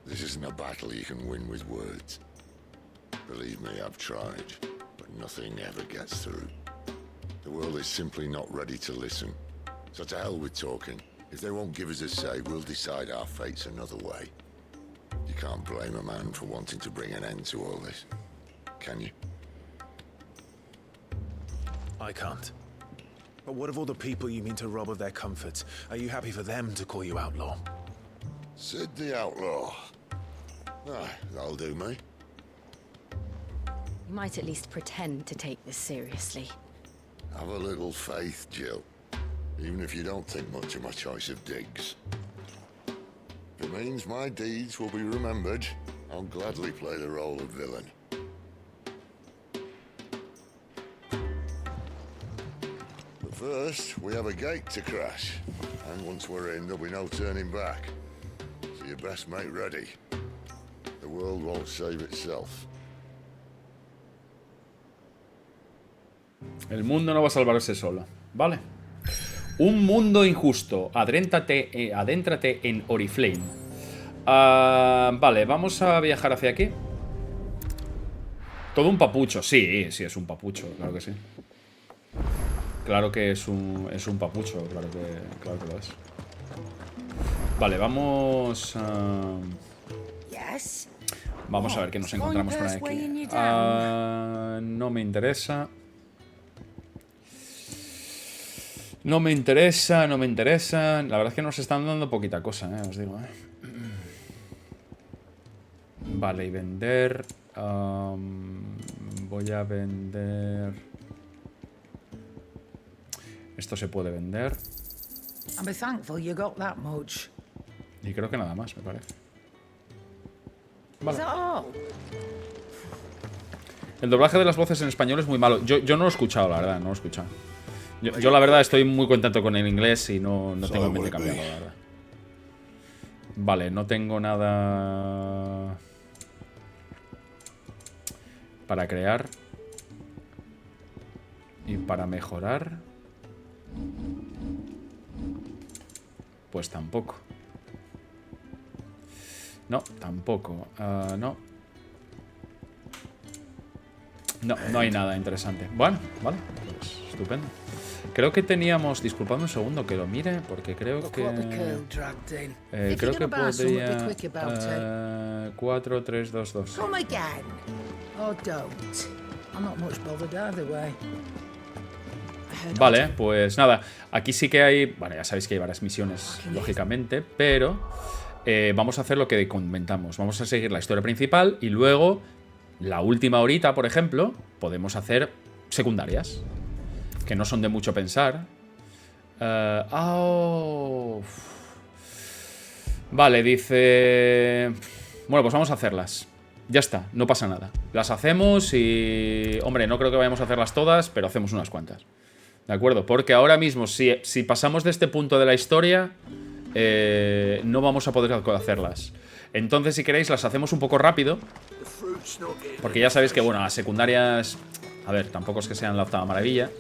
Speaker 4: this isn't a battle you can win with words. Believe me, I've tried, but nothing ever gets through. The world is simply not ready to listen. So to hell with talking. If they won't give us a say, we'll decide our fates another way. You can't blame a man for wanting to bring an end to all this, can you?
Speaker 3: I can't. But what of all the people you mean to rob of their comforts? Are you happy for them to call you outlaw?
Speaker 4: Sid the Outlaw. Ah, that'll do me.
Speaker 15: You might at least pretend to take this seriously.
Speaker 4: Have a little faith, Jill. Even if you don't think much of my choice of digs. If it means my deeds will be remembered, I'll gladly play the role of villain. But first, we have a gate to crash. And once we're in, there'll be no turning back. So you best make ready. The world won't save itself.
Speaker 1: El mundo no va a salvarse solo, ¿vale? Un mundo injusto. Adéntrate en Oriflame. Vale, vamos a viajar hacia aquí. Todo un papucho. Sí, sí, es un papucho, claro que sí. Claro que es un papucho, claro que lo es. Vale, vamos vamos a ver qué nos encontramos por aquí. No me interesa. No me interesa. La verdad es que nos están dando poquita cosa, os digo. Vale, y vender. Voy a vender. Esto se puede vender.
Speaker 16: I'm thankful you got that much.
Speaker 1: Y creo que nada más, me parece.
Speaker 16: Is that all?
Speaker 1: El doblaje de las voces en español es muy malo. Yo no lo he escuchado, la verdad, no lo he escuchado. Yo la verdad estoy muy contento con el inglés y no tengo en mente cambiarlo, la verdad. Vale, no tengo nada para crear. Y para mejorar, pues tampoco. No, tampoco. No, no hay nada interesante. Bueno, vale, pues estupendo. Creo que teníamos... Disculpadme un segundo que lo mire, porque creo que... creo que podría... 4, 3, 2, 2.
Speaker 16: Come again. Oh, don't. I'm not much bothered either way.
Speaker 1: Vale, pues nada. Aquí sí que hay... Bueno, ya sabéis que hay varias misiones, lógicamente, pero vamos a hacer lo que comentamos. Vamos a seguir la historia principal y luego, la última horita, por ejemplo, podemos hacer secundarias, que no son de mucho pensar. Vale, dice... Bueno, pues vamos a hacerlas. Ya está, no pasa nada. Las hacemos y... Hombre, no creo que vayamos a hacerlas todas, pero hacemos unas cuantas. ¿De acuerdo? Porque ahora mismo, si pasamos de este punto de la historia, no vamos a poder hacerlas. Entonces, si queréis, las hacemos un poco rápido. Porque ya sabéis que, bueno, las secundarias... A ver, tampoco es que sean la octava maravilla.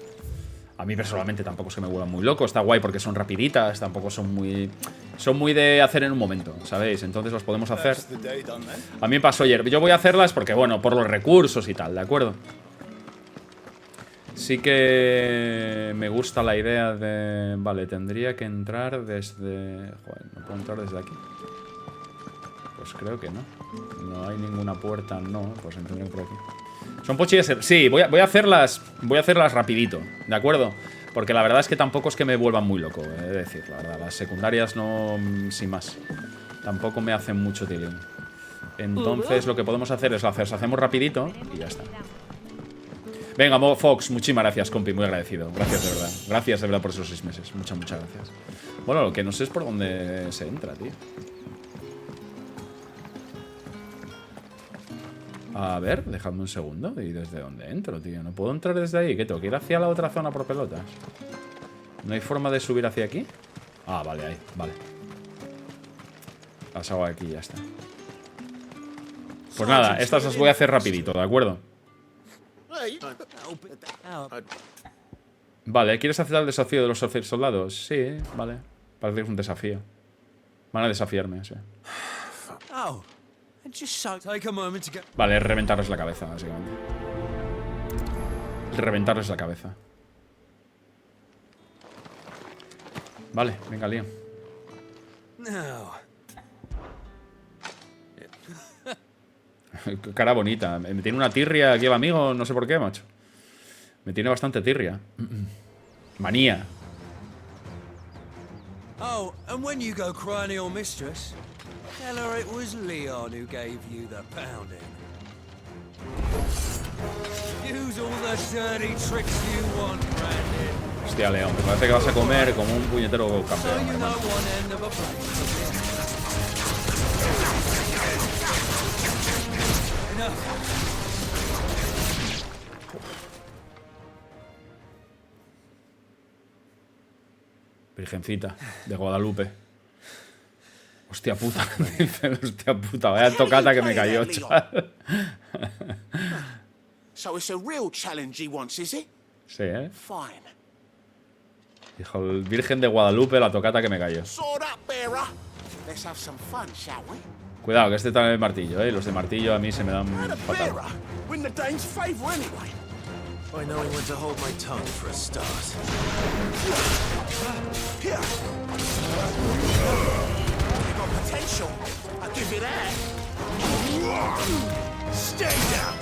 Speaker 1: A mí personalmente tampoco es que me vuelvan muy loco. Está guay porque son rapiditas, tampoco son muy... Son muy de hacer en un momento, ¿sabéis? Entonces las podemos hacer. A mí me pasó ayer. Yo voy a hacerlas porque, bueno, por los recursos y tal, ¿de acuerdo? Sí que me gusta la idea de... Vale, tendría que entrar desde... Joder, ¿no puedo entrar desde aquí? Pues creo que no. No hay ninguna puerta, no. Pues entraré por aquí. Son pochillas... Sí, voy a hacerlas rapidito, ¿de acuerdo? Porque la verdad es que tampoco es que me vuelvan muy loco, he de decir, la verdad. Las secundarias no... Sin más. Tampoco me hacen mucho tilín. Entonces lo que podemos hacer es las hacemos rapidito y ya está. Venga, Fox, muchísimas gracias, compi, muy agradecido. Gracias de verdad. Gracias de verdad por esos 6 meses. Muchas gracias. Bueno, lo que no sé es por dónde se entra, tío. A ver, dejadme un segundo. ¿Y desde dónde entro, tío? No puedo entrar desde ahí. ¿Qué tengo que ir hacia la otra zona por pelotas? ¿No hay forma de subir hacia aquí? Ah, vale, ahí, vale. Las hago aquí y ya está. Pues nada, estas las voy a hacer rapidito, ¿de acuerdo? Vale, ¿quieres aceptar el desafío de los soldados? Sí, vale. Parece que es un desafío. Van a desafiarme, sí. Vale, es reventarles la cabeza, básicamente. Reventarles la cabeza. Vale, venga, lío. Cara bonita. Me tiene una tirria aquí el amigo, no sé por qué, macho. Me tiene bastante tirria. Manía.
Speaker 17: Oh, and when you go crying to your mistress, tell her it was Leon who gave you the pounding. Use all the dirty tricks you want, Brandon.
Speaker 1: Hostia, León, me parece que vas a comer como un puñetero campeón, hermano. Virgencita de Guadalupe. Hostia puta. Hostia puta, vaya tocata que me cayó, chaval.
Speaker 13: So it's a real challenge he wants, is it?
Speaker 1: Sí, ¿eh?
Speaker 13: Fine.
Speaker 1: Dijo el Virgen de Guadalupe, la tocata que me cayó.
Speaker 13: Sword up, bearer. Let's have some fun, shall we?
Speaker 1: Cuidado, que este está en el martillo, ¿eh? Los de martillo a mí se me dan fatal.
Speaker 13: Win the Dane's favor anyway.
Speaker 3: By knowing when to hold my tongue for a start.
Speaker 13: Here. You've got potential. I'll give you that. Stay down.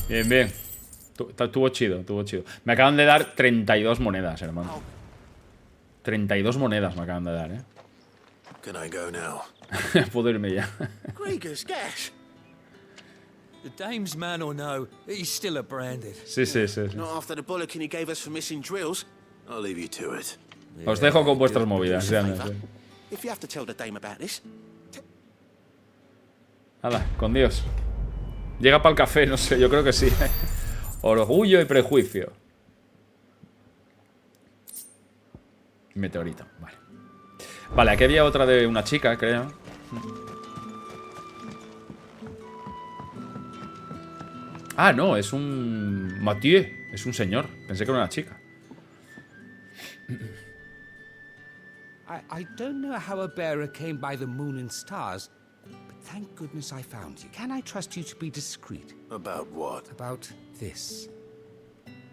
Speaker 1: Bien, bien. Estuvo chido, estuvo chido. Me acaban de dar 32 monedas, hermano. 32 monedas me acaban de dar, ¿eh?
Speaker 3: Can I go now?
Speaker 1: Puedo irme ya.
Speaker 13: Gregor's gas.
Speaker 17: The dame's man or no, he's still a Branded.
Speaker 1: Sí, sí, sí, sí.
Speaker 13: Not after the bollocking he gave us for missing drills.
Speaker 3: I'll leave you to it.
Speaker 1: Os dejo con vuestras movidas, ya no sé.
Speaker 13: If you have to tell the dame about this.
Speaker 1: Hala, con Dios. Llega para el café, no sé, yo creo que sí. Orgullo y prejuicio. Meteorito, vale. Vale, aquí había otra de una chica, creo. Ah, no, es un Mathieu. Es un señor. Pensé que era una chica.
Speaker 18: I don't know how a bearer came by the moon and stars, but thank goodness I found you. Can I trust you to be discreet?
Speaker 3: About what?
Speaker 18: About this.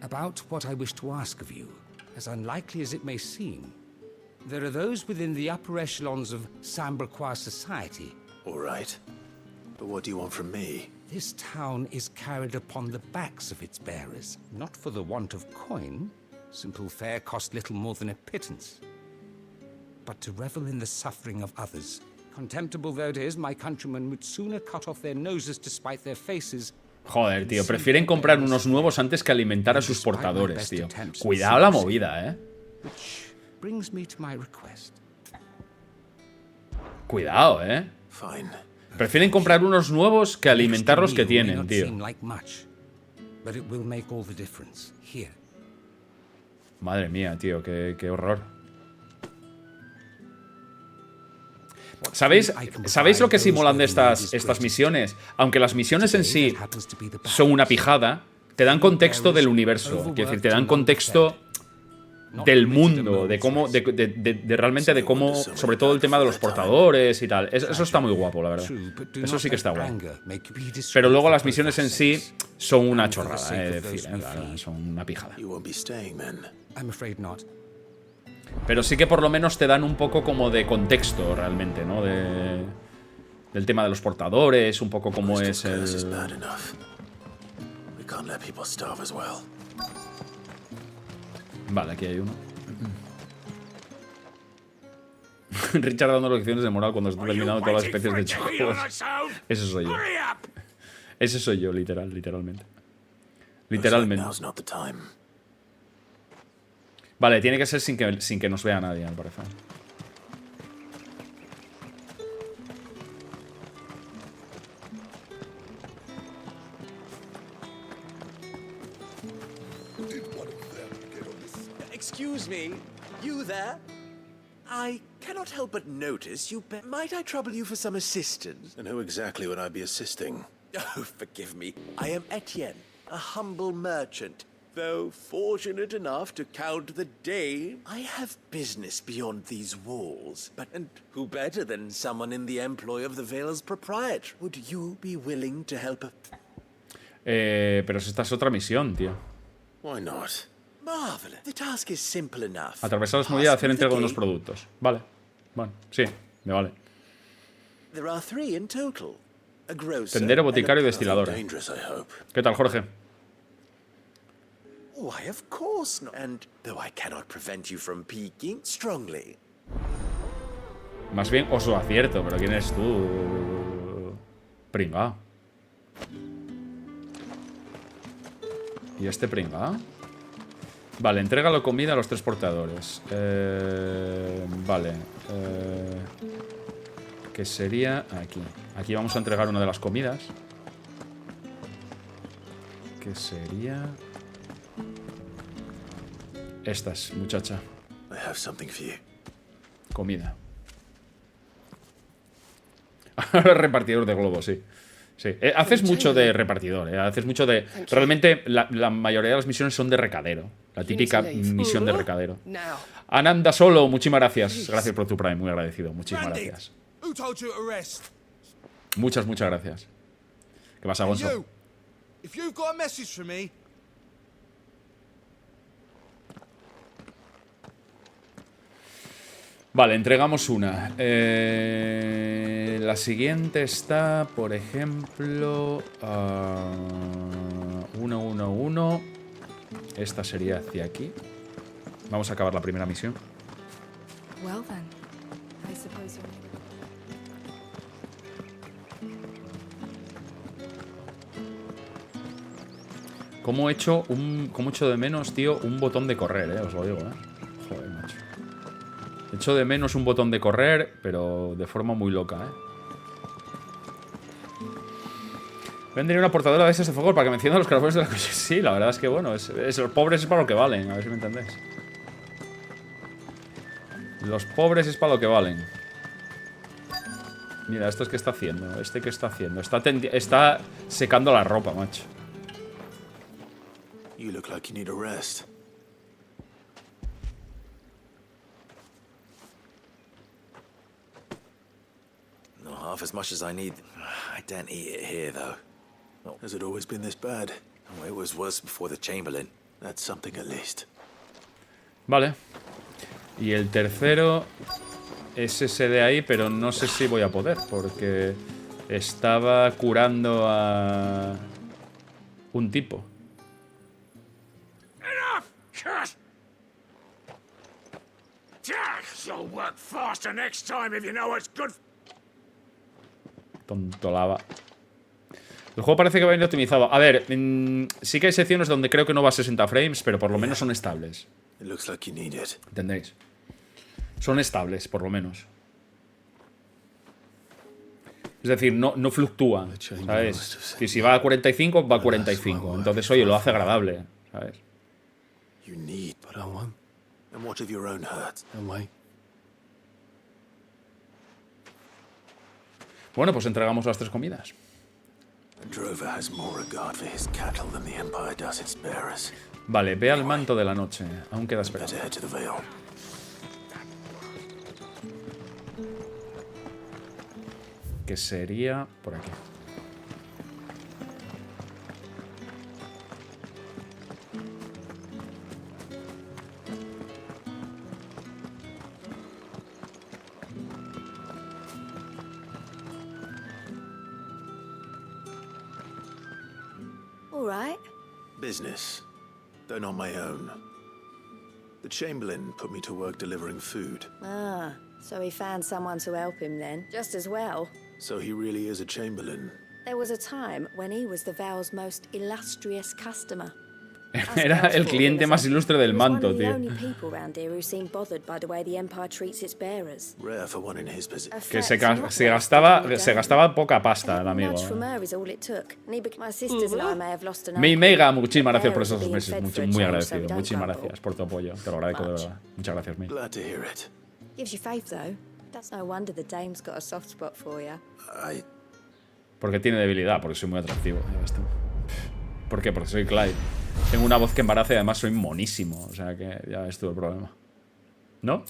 Speaker 18: About what I wish to ask of you, as unlikely as it may seem. There are those within the upper echelons of Samberquois society.
Speaker 3: All right. But what do you want from me?
Speaker 18: This town is carried upon the backs of its bearers, not for the want of coin. Simple fare cost little more than a pittance. But to revel in the suffering of others. Contemptible though it is, my countrymen would sooner cut off their noses to spite their faces.
Speaker 1: Joder, tío, prefieren comprar unos nuevos antes que alimentar a sus portadores, tío. Cuidado la movida, ¿eh?
Speaker 18: Brings me to my request.
Speaker 1: Cuidado, ¿eh?
Speaker 3: Fine.
Speaker 1: Prefieren comprar unos nuevos que alimentar los que tienen, tío. Madre mía, tío, qué horror. ¿Sabéis lo que sí molan de estas misiones? Aunque las misiones en sí son una pijada, te dan contexto del universo. Quiero decir, te dan contexto del mundo, de cómo, de realmente de cómo, sobre todo el tema de los portadores y tal. Eso está muy guapo, la verdad. Eso sí que está guapo. Pero luego las misiones en sí son una chorrada, es decir, son una pijada. Pero sí que por lo menos te dan un poco como de contexto realmente, ¿no? Del tema de los portadores, un poco cómo es el... Vale, aquí hay uno. Richard dando lecciones de moral cuando está terminando todas las especies de chocos. Ese soy yo. Ese soy yo, literalmente. Literalmente. Vale, tiene que ser sin que nos vea nadie, al parecer.
Speaker 19: Excuse me, you there? I cannot help but notice you. Might I trouble you for some assistance?
Speaker 3: And who exactly would I be assisting?
Speaker 19: Oh, forgive me. I am Etienne, a humble merchant. Though fortunate enough to count the day, I have business beyond these walls. And who better than someone in the employ of the Vale's proprietor? Would you be willing to help?
Speaker 1: Pero esta es otra misión, tío.
Speaker 3: Why not?
Speaker 19: Marvelous. The task is simple enough.
Speaker 1: Atravesar las murallas y hacer entrega de unos productos. Vale. Bueno, sí, me vale.
Speaker 19: There are 3 in total. A grocer,
Speaker 1: Tendero, boticario y destiladora. ¿Qué tal, Jorge?
Speaker 19: Why, of course not. And though I cannot prevent you from peeking strongly.
Speaker 1: Más bien os lo acierto, pero ¿quién eres tú? Pringao. ¿Y este pringao? Vale, entrégalo comida a los 3 portadores. Vale. ¿Qué sería? Aquí. Aquí vamos a entregar una de las comidas. ¿Qué sería? Estas, muchacha.
Speaker 3: I have something for you.
Speaker 1: Comida. Repartidor de globos, sí. Sí. Haces mucho de repartidor, haces mucho de... Realmente la mayoría de las misiones son de recadero. La típica misión de recadero. Ananda Solo, muchísimas gracias. Gracias por tu Prime, muy agradecido. Muchísimas gracias. Muchas gracias. ¿Qué pasa, Gonzo? Vale, entregamos una. La siguiente está, por ejemplo... 1. Esta sería hacia aquí. Vamos a acabar la primera misión.
Speaker 5: Well then, I suppose you're...
Speaker 1: ¿Cómo he hecho de menos, tío, un botón de correr, os lo digo, Joder, macho. Echo de menos un botón de correr, pero de forma muy loca, Vendría una portadora de esas de fuego para que me enciendan los carbones de la coche. Sí, la verdad es que, bueno, los pobres es para lo que valen, a ver si me entendéis. Los pobres es para lo que valen. Mira, esto es que está haciendo. ¿Qué está haciendo? Está secando la ropa, macho.
Speaker 3: You look like you need a rest.
Speaker 19: Not half as much as I need. I don't eat it here, though.
Speaker 3: Has it always been this bad?
Speaker 19: Oh, it was worse before the Chamberlain.
Speaker 3: That's something at least.
Speaker 1: Vale. Y el tercero es ese de ahí, pero no sé si voy a poder, porque estaba curando a un tipo.
Speaker 13: You'll work faster next time if you know what's good.
Speaker 1: Tonto lava. El juego parece que va a ir optimizado. A ver, sí que hay secciones donde creo que no va a 60 frames, pero por lo menos son estables. ¿Entendéis? Son estables, por lo menos. Es decir, no fluctúa, ¿sabes? Y si va a 45, va a 45. Entonces, oye, lo hace agradable, ¿sabes? Bueno, pues entregamos las 3 comidas. Vale, ve al manto de la noche. Aún queda esperar. Que sería por aquí.
Speaker 10: All right.
Speaker 3: Business, though not my own. The Chamberlain put me to work delivering food.
Speaker 10: Ah, so he found someone to help him then, just as well.
Speaker 3: So he really is a Chamberlain.
Speaker 10: There was a time when he was the Vale's most illustrious customer.
Speaker 1: Era el cliente más ilustre del manto, tío. Que se gastaba poca pasta el amigo. Meiga, muchísimas gracias por esos 2 meses. Muy agradecido. Muchísimas gracias por tu apoyo. Te lo agradezco de verdad. Muchas gracias, Mei. Porque tiene debilidad, porque soy muy atractivo. Ya ves tú. ¿Por qué? Porque soy Clyde. Tengo una voz que embaraza y además soy monísimo. O sea que ya ves tú el problema. ¿No?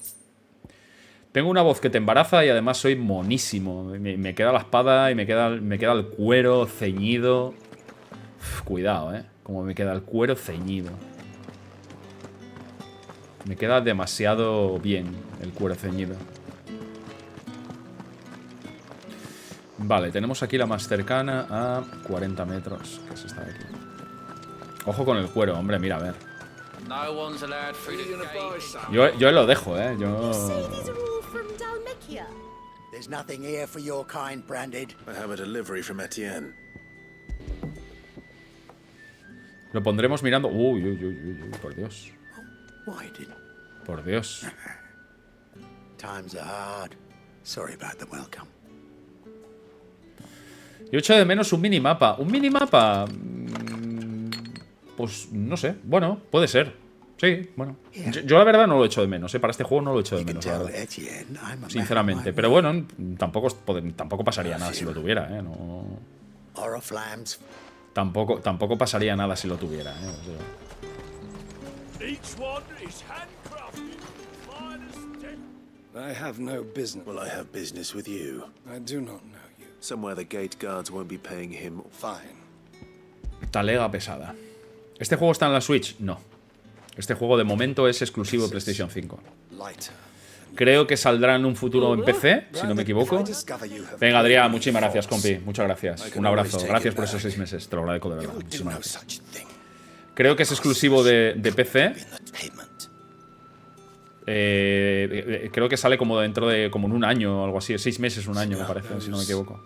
Speaker 1: Tengo una voz que te embaraza y además soy monísimo. Me queda la espada y me queda el cuero ceñido. Uf, cuidado, como me queda el cuero ceñido. Me queda demasiado bien el cuero ceñido. Vale, tenemos aquí la más cercana a 40 metros, que es esta de aquí. Ojo con el cuero, hombre, mira, a ver. Yo lo dejo, yo...
Speaker 20: There's nothing here for your kind, Branded.
Speaker 3: I have a delivery from Etienne.
Speaker 1: Lo pondremos mirando... Uy, por Dios.
Speaker 20: Why did?
Speaker 1: Por Dios.
Speaker 20: Times are hard. Sorry about the welcome.
Speaker 1: Yo echo de menos un minimapa. ¿Un minimapa? Pues no sé. Bueno, puede ser. Sí, bueno. Yo la verdad no lo echo de menos. Para este juego no lo echo de menos, la verdad. Sinceramente. Pero bueno, tampoco pasaría nada si lo tuviera, No... Tampoco pasaría nada si lo tuviera,
Speaker 3: I have no business. Well, I have business with you. I do not know you. Somewhere the gate guards won't be paying him. Fine.
Speaker 1: Talega pesada. ¿Este juego está en la Switch? No. Este juego de momento es exclusivo de PlayStation 5. Creo que saldrá en un futuro en PC, si no me equivoco. Venga, Adrián, muchísimas gracias, compi. Muchas gracias. Un abrazo. Gracias por esos 6 meses. Te lo agradezco de verdad. Muchísimas gracias. Creo que es exclusivo de PC. Creo que sale como dentro de... como en un año o algo así. 6 meses, un año, me parece, si no me equivoco.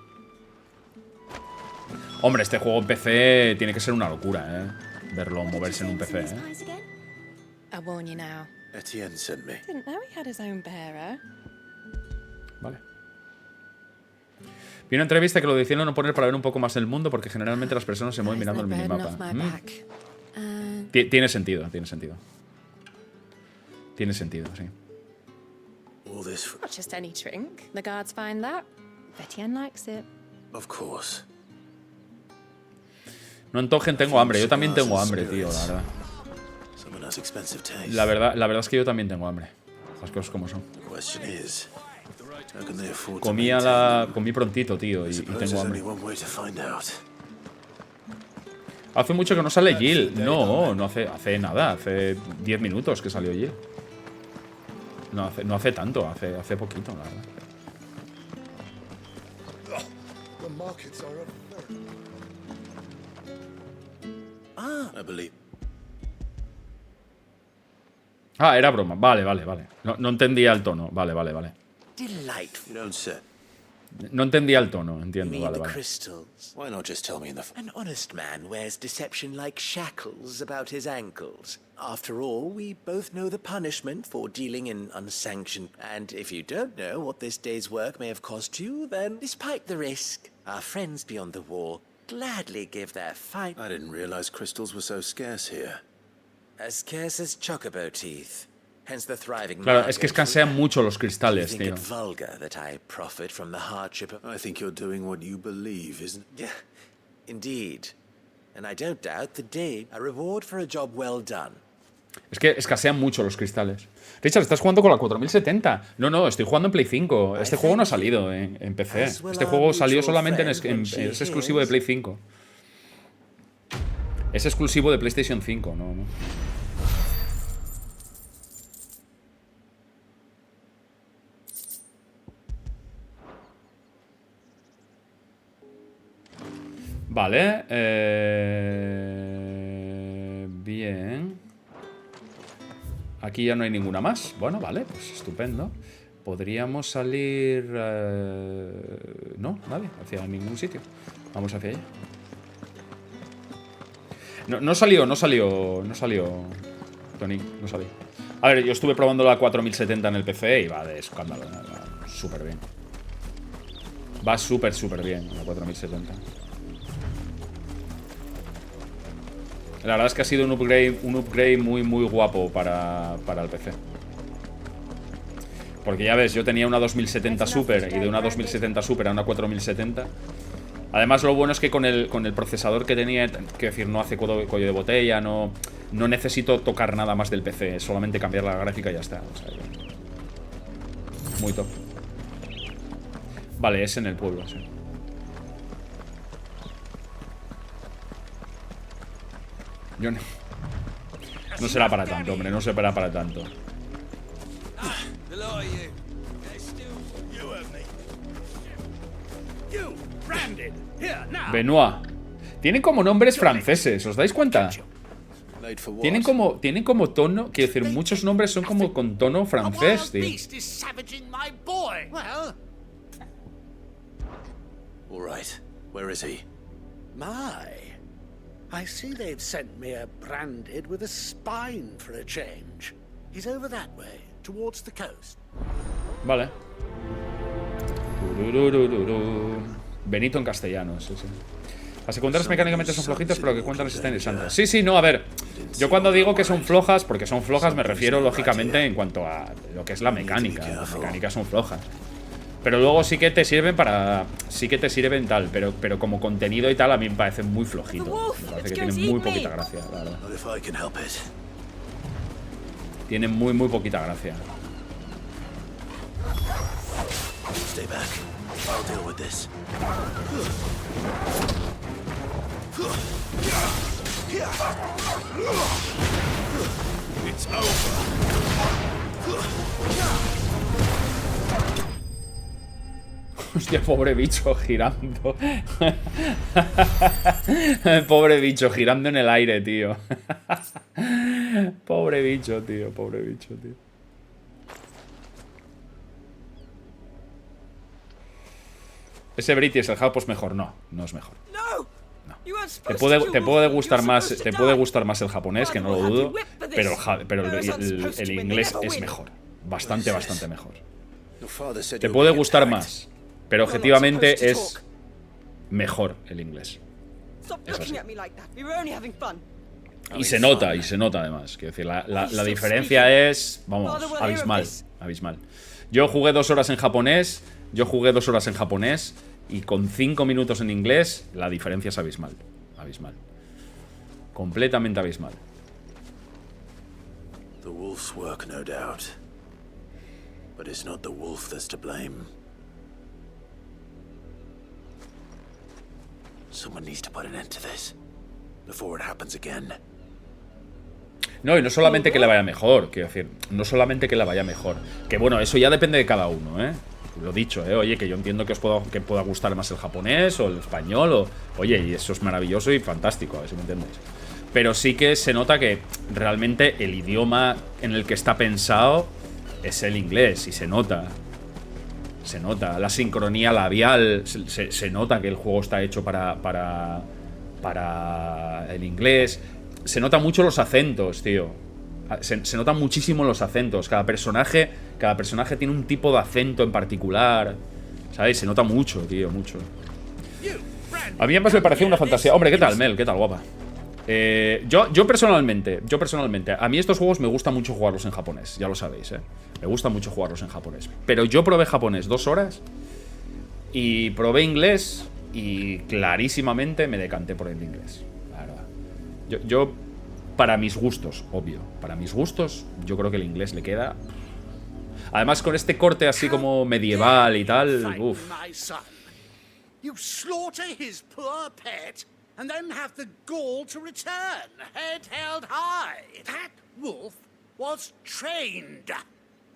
Speaker 1: Hombre, este juego en PC tiene que ser una locura, verlo moverse en un PC,
Speaker 21: I warn you now.
Speaker 3: Etienne sent me.
Speaker 21: Didn't know he had his own bearer.
Speaker 1: Vale. Vi una entrevista que lo decidieron no poner para ver un poco más el mundo porque generalmente las personas se mueven mirando el minimapa. Tiene sentido, tiene sentido. Tiene sentido, sí.
Speaker 21: Not just any drink. The guards find that. Etienne likes it.
Speaker 3: Of course.
Speaker 1: No antojen, tengo hambre. Yo también tengo hambre, tío, la verdad. La verdad es que yo también tengo hambre. Las cosas como son. Comí prontito, tío, y tengo hambre. Hace mucho que no sale Jill. No hace nada. Hace 10 minutos que salió Jill. No hace tanto, hace poquito, la verdad.
Speaker 3: I believe.
Speaker 1: Ah, era broma. Vale. No entendía el tono. Vale.
Speaker 19: Delightful.
Speaker 3: You don't say.
Speaker 1: No entendía el tono, entiendo.
Speaker 19: You mean
Speaker 1: Vale.
Speaker 19: the crystals?
Speaker 3: Why not just tell me in the...
Speaker 19: An honest man wears deception like shackles about his ankles. After all, we both know the punishment for dealing in unsanctioned. And if you don't know what this day's work may have cost you, then despite the risk, our friends beyond the wall gladly give their fine...
Speaker 3: I didn't realize crystals were so scarce here.
Speaker 19: As scarce as chocobo teeth. Hence the thriving...
Speaker 1: Claro, es que escasean mucho los cristales, tío.
Speaker 19: Vulgar that I profit from the hardship of...
Speaker 3: I think you're doing what you believe, isn't it?
Speaker 19: Yeah, indeed. And I don't doubt the day a reward for a job well done.
Speaker 1: Es que escasean mucho los cristales. Richard, ¿estás jugando con la 4070? No, estoy jugando en Play 5. Este juego no ha salido en PC. Este juego salió solamente es exclusivo de Play 5. Es exclusivo de PlayStation 5, no. Vale. Bien. Aquí ya no hay ninguna más. Bueno, vale, pues estupendo. Podríamos salir... No, vale, hacia ningún sitio. Vamos hacia allá. No salió, Tony, no salió. A ver, yo estuve probando la 4070 en el PC y va de escándalo, ¿no? Va súper bien. Va súper bien la 4070. La verdad es que ha sido un upgrade muy guapo para el PC. Porque ya ves, yo tenía una 2070 Super y de una 2070 Super a una 4070. Además, lo bueno es que con el procesador que tenía, quiero decir, no hace cuello de botella, no necesito tocar nada más del PC, solamente cambiar la gráfica y ya está. O sea, muy top. Vale, es en el pueblo, sí. Yo no será para tanto, hombre, no será para tanto. Benoit. Tienen como nombres franceses, ¿os dais cuenta? Tienen como tono, quiero decir, muchos nombres son como con tono francés, tío.
Speaker 20: All right. Where is he?
Speaker 13: I see they've sent me a branded with a spine for a change. He's over that way, towards the coast.
Speaker 1: Vale. Benito en castellano, sí. Las secundarias mecánicamente son flojitas, pero lo que cuentan están interesantes. Sí, no, a ver. Yo cuando digo que son flojas, porque son flojas, me refiero lógicamente en cuanto a lo que es la mecánica. Las mecánicas son flojas. Pero luego sí que te sirven para... Sí que te sirven tal, pero como contenido y tal a mí me parece muy flojito. Me parece que tiene muy poquita gracia, la verdad. Tiene muy poquita gracia.
Speaker 3: Stay back. I'll deal with this. It's over.
Speaker 1: Hostia, pobre bicho girando. Pobre bicho girando en el aire, tío. Pobre bicho, tío. Ese British, el Japos mejor. No es mejor. No. Te puede gustar más el japonés, que no lo dudo, pero el inglés es mejor. Bastante mejor. Te puede gustar más, pero objetivamente es mejor el inglés. Es así. Y se nota además. Quiero decir, la diferencia es, vamos, abismal. Yo jugué 2 horas en japonés. Y con 5 minutos en inglés, la diferencia es abismal. Completamente abismal.
Speaker 3: The wolf's work, no doubt. But it's not the wolf that's to blame. Someone needs to put an end to this before it happens again.
Speaker 1: No, y no solamente que le vaya mejor, quiero decir, que bueno, eso ya depende de cada uno, ¿eh? Lo dicho, oye, que yo entiendo que pueda gustar más el japonés o el español, oye, y eso es maravilloso y fantástico, a ver si me entendéis. Pero sí que se nota que realmente el idioma en el que está pensado es el inglés, y se nota. La sincronía labial, se nota que el juego está hecho para el inglés. Se nota mucho los acentos, tío. Se notan muchísimo los acentos. Cada personaje tiene un tipo de acento en particular. ¿Sabéis? Se nota mucho, tío, mucho. A mí además me pareció una fantasía. Hombre, ¿qué tal, Mel? ¿Qué tal, guapa? Yo personalmente, a mí estos juegos me gusta mucho jugarlos en japonés. Ya lo sabéis, me gusta mucho jugarlos en japonés. Pero yo probé japonés 2 horas y probé inglés y clarísimamente me decanté por el inglés, la verdad. Yo para mis gustos, obvio, yo creo que el inglés le queda. Además, con este corte así como medieval y tal, uff.
Speaker 13: You slaughter his poor pet and then have the gall to return, head held high. That wolf was trained.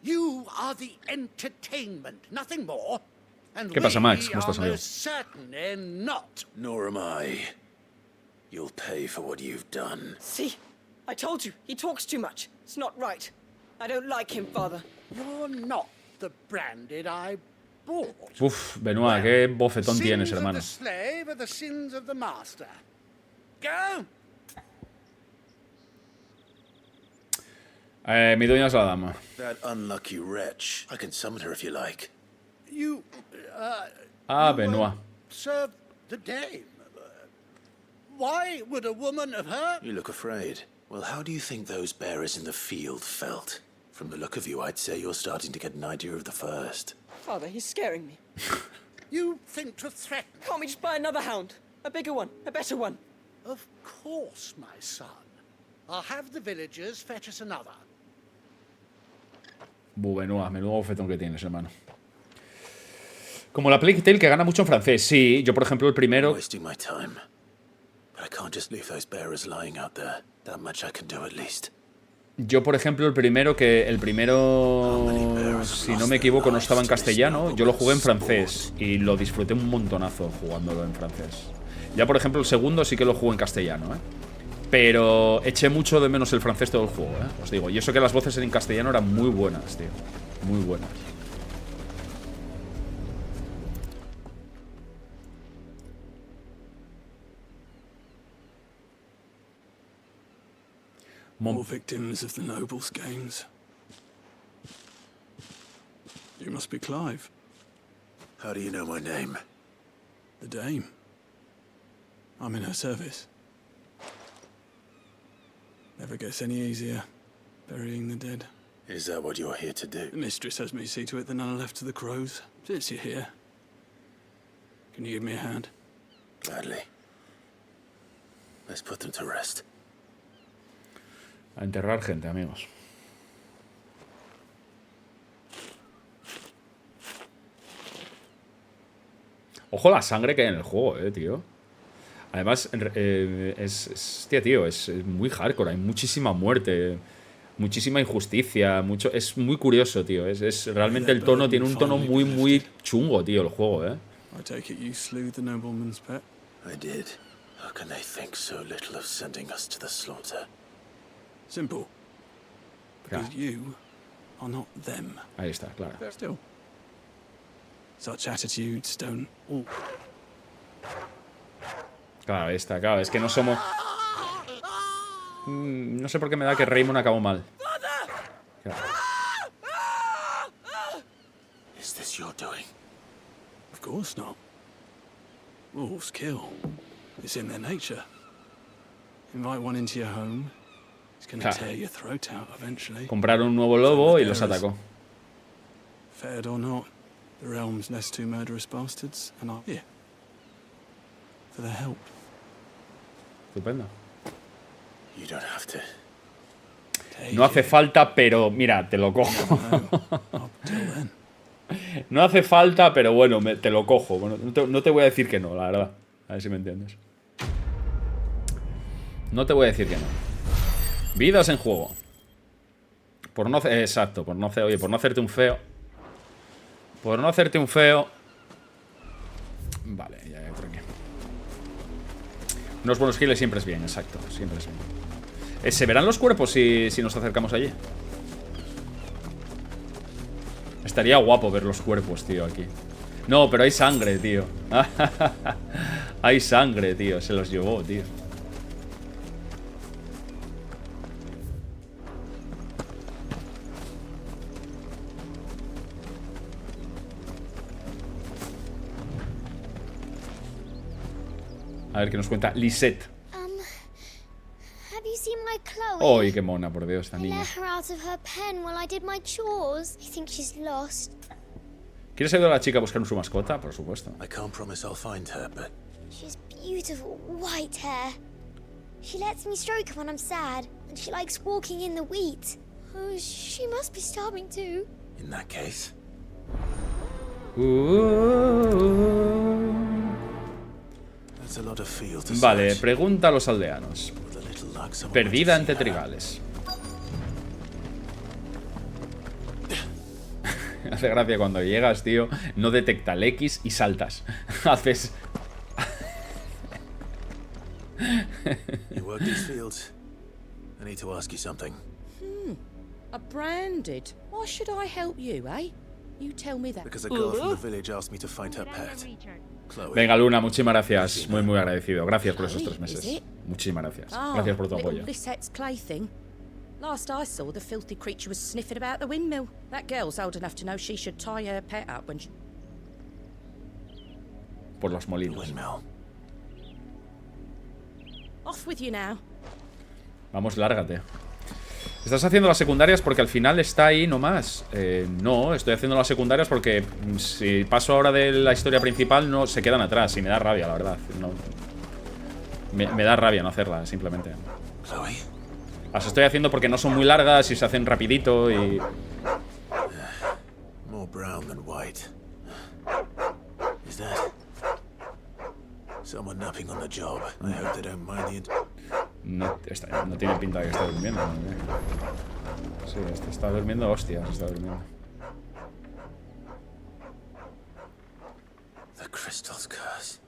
Speaker 13: You are the entertainment, nothing more. And
Speaker 1: ¿Qué pasa, Max? ¿Cómo estás, amigo?
Speaker 13: Certainly not.
Speaker 3: Nor am I. You'll pay for what you've done.
Speaker 2: See? I told you, he talks too much. It's not right. I don't like him, father.
Speaker 13: You're not the branded I bought.
Speaker 1: Uf, Benoit, qué bofetón tienes, hermano.
Speaker 13: Sins of the slave are the sins of the master. Go.
Speaker 1: Mi dueña es la dama.
Speaker 3: That unlucky wretch. I can summon her if you like.
Speaker 20: You,
Speaker 1: Benoit.
Speaker 20: serve the dame. Why would a woman of her...
Speaker 3: You look afraid. Well, how do you think those bearers in the field felt? From the look of you, I'd say you're starting to get an idea of the first.
Speaker 2: Father, he's scaring me.
Speaker 20: You think to threaten...
Speaker 2: Can't we just buy another hound? A bigger one, a better one.
Speaker 20: Of course, my son. I'll have the villagers fetch us another.
Speaker 1: Benoit, menudo bofetón que tienes, hermano. Como la Plague Tale que gana mucho en francés. Sí, yo por ejemplo el primero...
Speaker 3: Wasting my time. But I can't just leave those bearers lying out there. That much I can do at least.
Speaker 1: Yo por ejemplo el primero, si no me equivoco, no estaba en castellano. Yo lo jugué en francés y lo disfruté un montonazo jugándolo en francés. Ya por ejemplo el segundo sí que lo jugué en castellano, pero eché mucho de menos el francés todo el juego, os digo. Y eso que las voces en castellano eran muy buenas, tío. Muy buenas.
Speaker 9: More victims of the nobles' games. You must be Clive.
Speaker 3: How do you know my name?
Speaker 9: The Dame. I'm in her service. Never gets any easier, burying the dead.
Speaker 3: Is that what you're here to do?
Speaker 9: The mistress has me see to it that none are left to the crows. Since you're here, can you give me a hand?
Speaker 3: Gladly. Let's put them to rest.
Speaker 1: A enterrar gente, amigos. Ojo la sangre que hay en el juego, tío. Además, hostia, tío, es muy hardcore. Hay muchísima muerte, muchísima injusticia, es muy curioso, tío. Realmente el tono tiene un tono muy chungo, tío, el juego,
Speaker 9: I take it you slew the nobleman's pet?
Speaker 3: I did. How can they think so little of sending us to the slaughter?
Speaker 9: Simple. Because you are not them.
Speaker 1: Ahí está, claro.
Speaker 9: Still, such attitudes don't all...
Speaker 1: Claro, ahí está, claro. Es que no somos... no sé por qué me da que Raymond acabó mal. Claro.
Speaker 3: Is this your doing?
Speaker 9: Of course not. Wolves kill. It's in their nature. Invite one into your home. It's gonna tear your throat out eventually.
Speaker 1: Compraron un nuevo lobo y los atacó.
Speaker 9: Fed or not, the realm's less two murderous bastards, and I'm here for their help.
Speaker 1: Estupendo.
Speaker 3: You don't have to.
Speaker 1: No hace falta, pero mira, te lo cojo. No hace falta, pero bueno, te lo cojo. Bueno, no te voy a decir que no, la verdad. A ver si me entiendes. No te voy a decir que no. Vidas en juego. Por no... Exacto, por no hacerte un feo. Por no hacerte un feo. Vale, ya tranquilo. Unos buenos kills siempre es bien, exacto. Siempre es bien. ¿Se verán los cuerpos si nos acercamos allí? Estaría guapo ver los cuerpos, tío, aquí. No, pero hay sangre, tío. Hay sangre, tío. Se los llevó, tío. A ver qué nos cuenta Lisette.
Speaker 22: Have you seen my Chloe?
Speaker 1: ¡Ay, qué mona, por Dios, esta
Speaker 22: I
Speaker 1: niña!
Speaker 22: let her out of her pen while I did my chores. I think she's lost.
Speaker 1: ¿Quieres ayudar a la chica a buscar su mascota? Por supuesto.
Speaker 3: I can't promise I'll find her, but...
Speaker 22: She's beautiful white hair. She lets me stroke her when I'm sad, and she likes walking in the wheat. Oh, she must be starving too.
Speaker 3: In that case...
Speaker 1: Vale, pregunta a los aldeanos. Perdida entre trigales. Hace gracia cuando llegas, tío. No detecta el X y saltas. Haces...
Speaker 3: You work these fields. I need to ask you something.
Speaker 23: A branded. Why should I help you, eh? You tell me that.
Speaker 3: Because a girl from the village asked me to find her pet. Chloe.
Speaker 1: Venga, Luna, muchísimas gracias. Muy agradecido. Gracias por esos 3 meses. Muchísimas gracias. Gracias por tu apoyo.
Speaker 23: Lisette's plaything. Last I saw, the filthy creature was sniffing about the windmill. That girl's old enough to know she should tie her pet up when she...
Speaker 1: Por los molinos.
Speaker 23: Off with you now.
Speaker 1: Vamos, lárgate. ¿Estás haciendo las secundarias porque al final está ahí nomás? No, estoy haciendo las secundarias porque si paso ahora de la historia principal no se quedan atrás y me da rabia, la verdad. No, me da rabia no hacerlas, simplemente. Las estoy haciendo porque no son muy largas y se hacen rapidito y...
Speaker 3: More brown than white. Is that someone napping on the job? I hope they don't mind the...
Speaker 1: No tiene pinta de que esté durmiendo. Sí, está durmiendo, hostias, está durmiendo.
Speaker 3: The crystal's curse.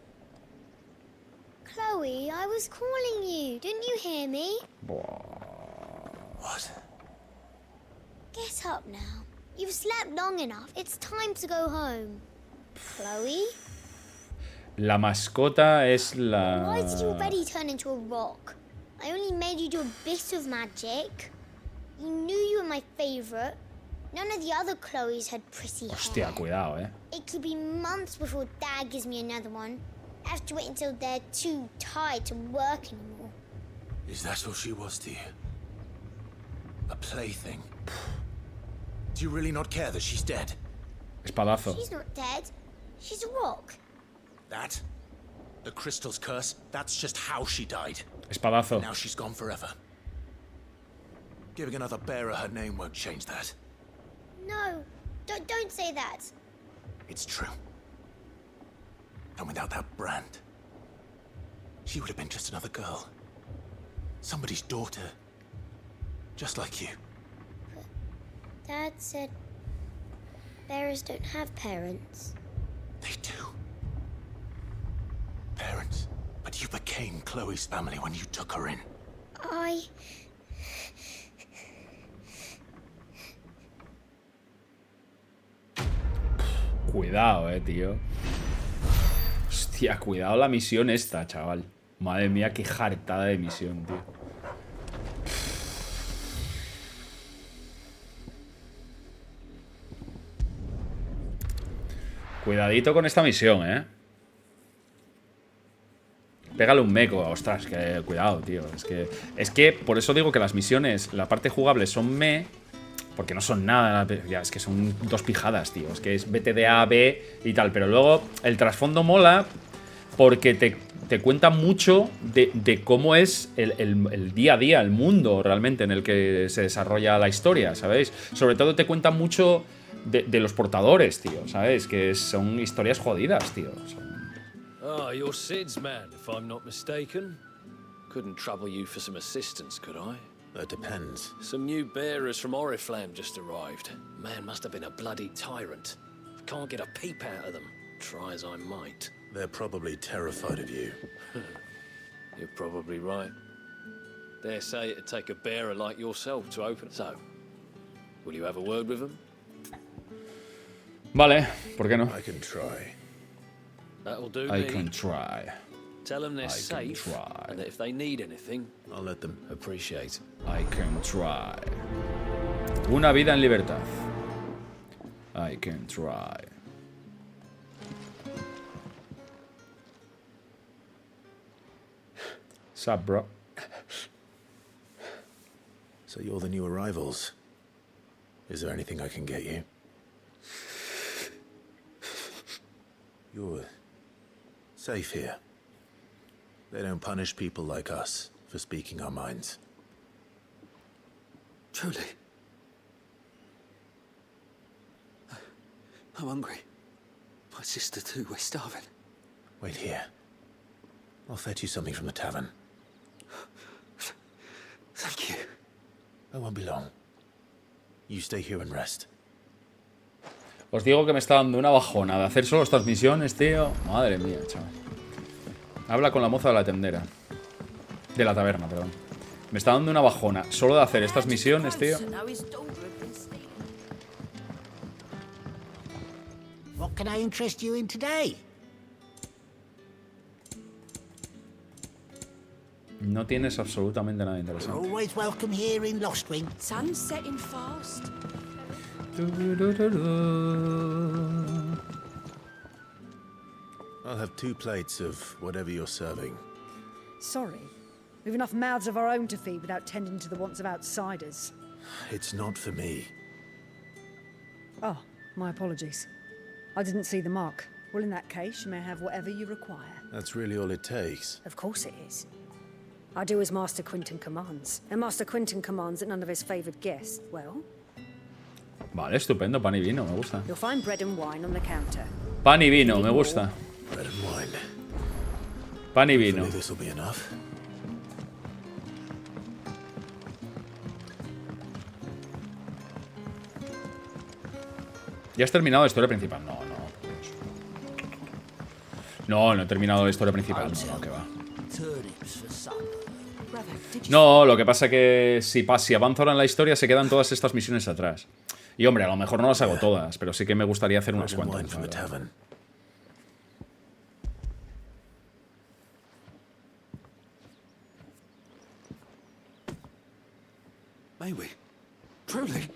Speaker 22: Chloe, I was calling you. Didn't you hear me?
Speaker 3: What?
Speaker 22: Get up now. You've slept long enough. It's time to go home. Chloe?
Speaker 1: La mascota es la...
Speaker 22: Why did you already turn into a rock? I only made you do a bit of magic. You knew you were my favorite. None of the other Chloes had pretty hair.
Speaker 1: Hostia, cuidado,
Speaker 22: It could be months before Dad gives me another one. I have to wait until they're too tired to work anymore.
Speaker 3: Is that all she was to you? A plaything? Do you really not care that she's dead?
Speaker 1: Espadazo.
Speaker 22: She's not dead. She's a rock.
Speaker 3: That? The crystal's curse? That's just how she died.
Speaker 1: Espadazo.
Speaker 3: Now she's gone forever. Giving another bearer her name won't change that.
Speaker 22: No, don't say that.
Speaker 3: It's true. And without that brand, she would have been just another girl. Somebody's daughter. Just like you.
Speaker 22: Dad said bearers don't have parents.
Speaker 3: They do. Parents. But you became Chloe's family when you took her in.
Speaker 1: Cuidado, tío. Hostia, cuidado la misión esta, chaval. Madre mía, qué jartada de misión, tío. Cuidadito con esta misión, Pégale un meco, ostras, que cuidado, tío. Es que por eso digo que las misiones, la parte jugable son porque no son nada, ya, es que son dos pijadas, tío. Es que es vete de A a B y tal. Pero luego el trasfondo mola porque te cuenta mucho de cómo es el día a día, el mundo realmente en el que se desarrolla la historia, ¿sabéis? Sobre todo te cuenta mucho de los portadores, tío, ¿sabes? Que son historias jodidas, tío.
Speaker 8: Oh, you're Sid's man, if I'm not mistaken. Couldn't trouble you for some assistance, could I?
Speaker 3: That depends.
Speaker 8: Some new bearers from Oriflamme just arrived. Man must have been a bloody tyrant. Can't get a peep out of them, try as I might.
Speaker 3: They're probably terrified of you.
Speaker 8: You're probably right. Dare say it'd take a bearer like yourself to open. So, will you have a word with them?
Speaker 1: Vale, ¿por qué no?
Speaker 3: I can try.
Speaker 8: That'll do
Speaker 1: I
Speaker 8: me.
Speaker 1: can try.
Speaker 8: Tell them they're safe, and that if they need anything,
Speaker 3: I'll let them
Speaker 8: appreciate.
Speaker 1: I can try. Una vida en libertad. I can try. Sup, bro?
Speaker 3: So you're the new arrivals. Is there anything I can get you? You're safe here. They don't punish people like us for speaking our minds.
Speaker 11: Truly. I'm hungry. My sister too, we're starving.
Speaker 3: Wait here. I'll fetch you something from the tavern.
Speaker 11: Thank you.
Speaker 3: I won't be long. You stay here and rest.
Speaker 1: Os digo que me está dando una bajona de hacer solo estas misiones, tío. Madre mía, chaval. Habla con la moza de la tendera. De la taberna, perdón. Me está dando una bajona solo de hacer estas misiones, tío.
Speaker 12: What can I interest you in today?
Speaker 1: No tienes absolutamente nada interesante.
Speaker 12: Always welcome here in Lostwing.
Speaker 23: Sun's setting fast.
Speaker 3: I'll have 2 plates of whatever you're serving.
Speaker 10: Sorry. We've enough mouths of our own to feed without tending to the wants of outsiders.
Speaker 3: It's not for me.
Speaker 10: Oh, my apologies. I didn't see the mark. Well, in that case, you may have whatever you require.
Speaker 3: That's really all it takes.
Speaker 10: Of course it is. I do as Master Quinton commands. And Master Quinton commands that none of his favoured guests, well...
Speaker 1: Vale, estupendo. Pan y vino, me gusta.
Speaker 10: You'll find bread and wine on the counter.
Speaker 1: Pan y vino, me gusta.
Speaker 3: Bread and wine.
Speaker 1: Pan y vino.
Speaker 3: Hopefully this will be enough.
Speaker 1: ¿Ya has terminado la historia principal? No, no. No he terminado la historia principal. No, que va. No, lo que pasa que si avanzo ahora en la historia se quedan todas estas misiones atrás. Y hombre, a lo mejor no las hago todas, pero sí que me gustaría hacer unas cuantas.
Speaker 11: May we? Truly?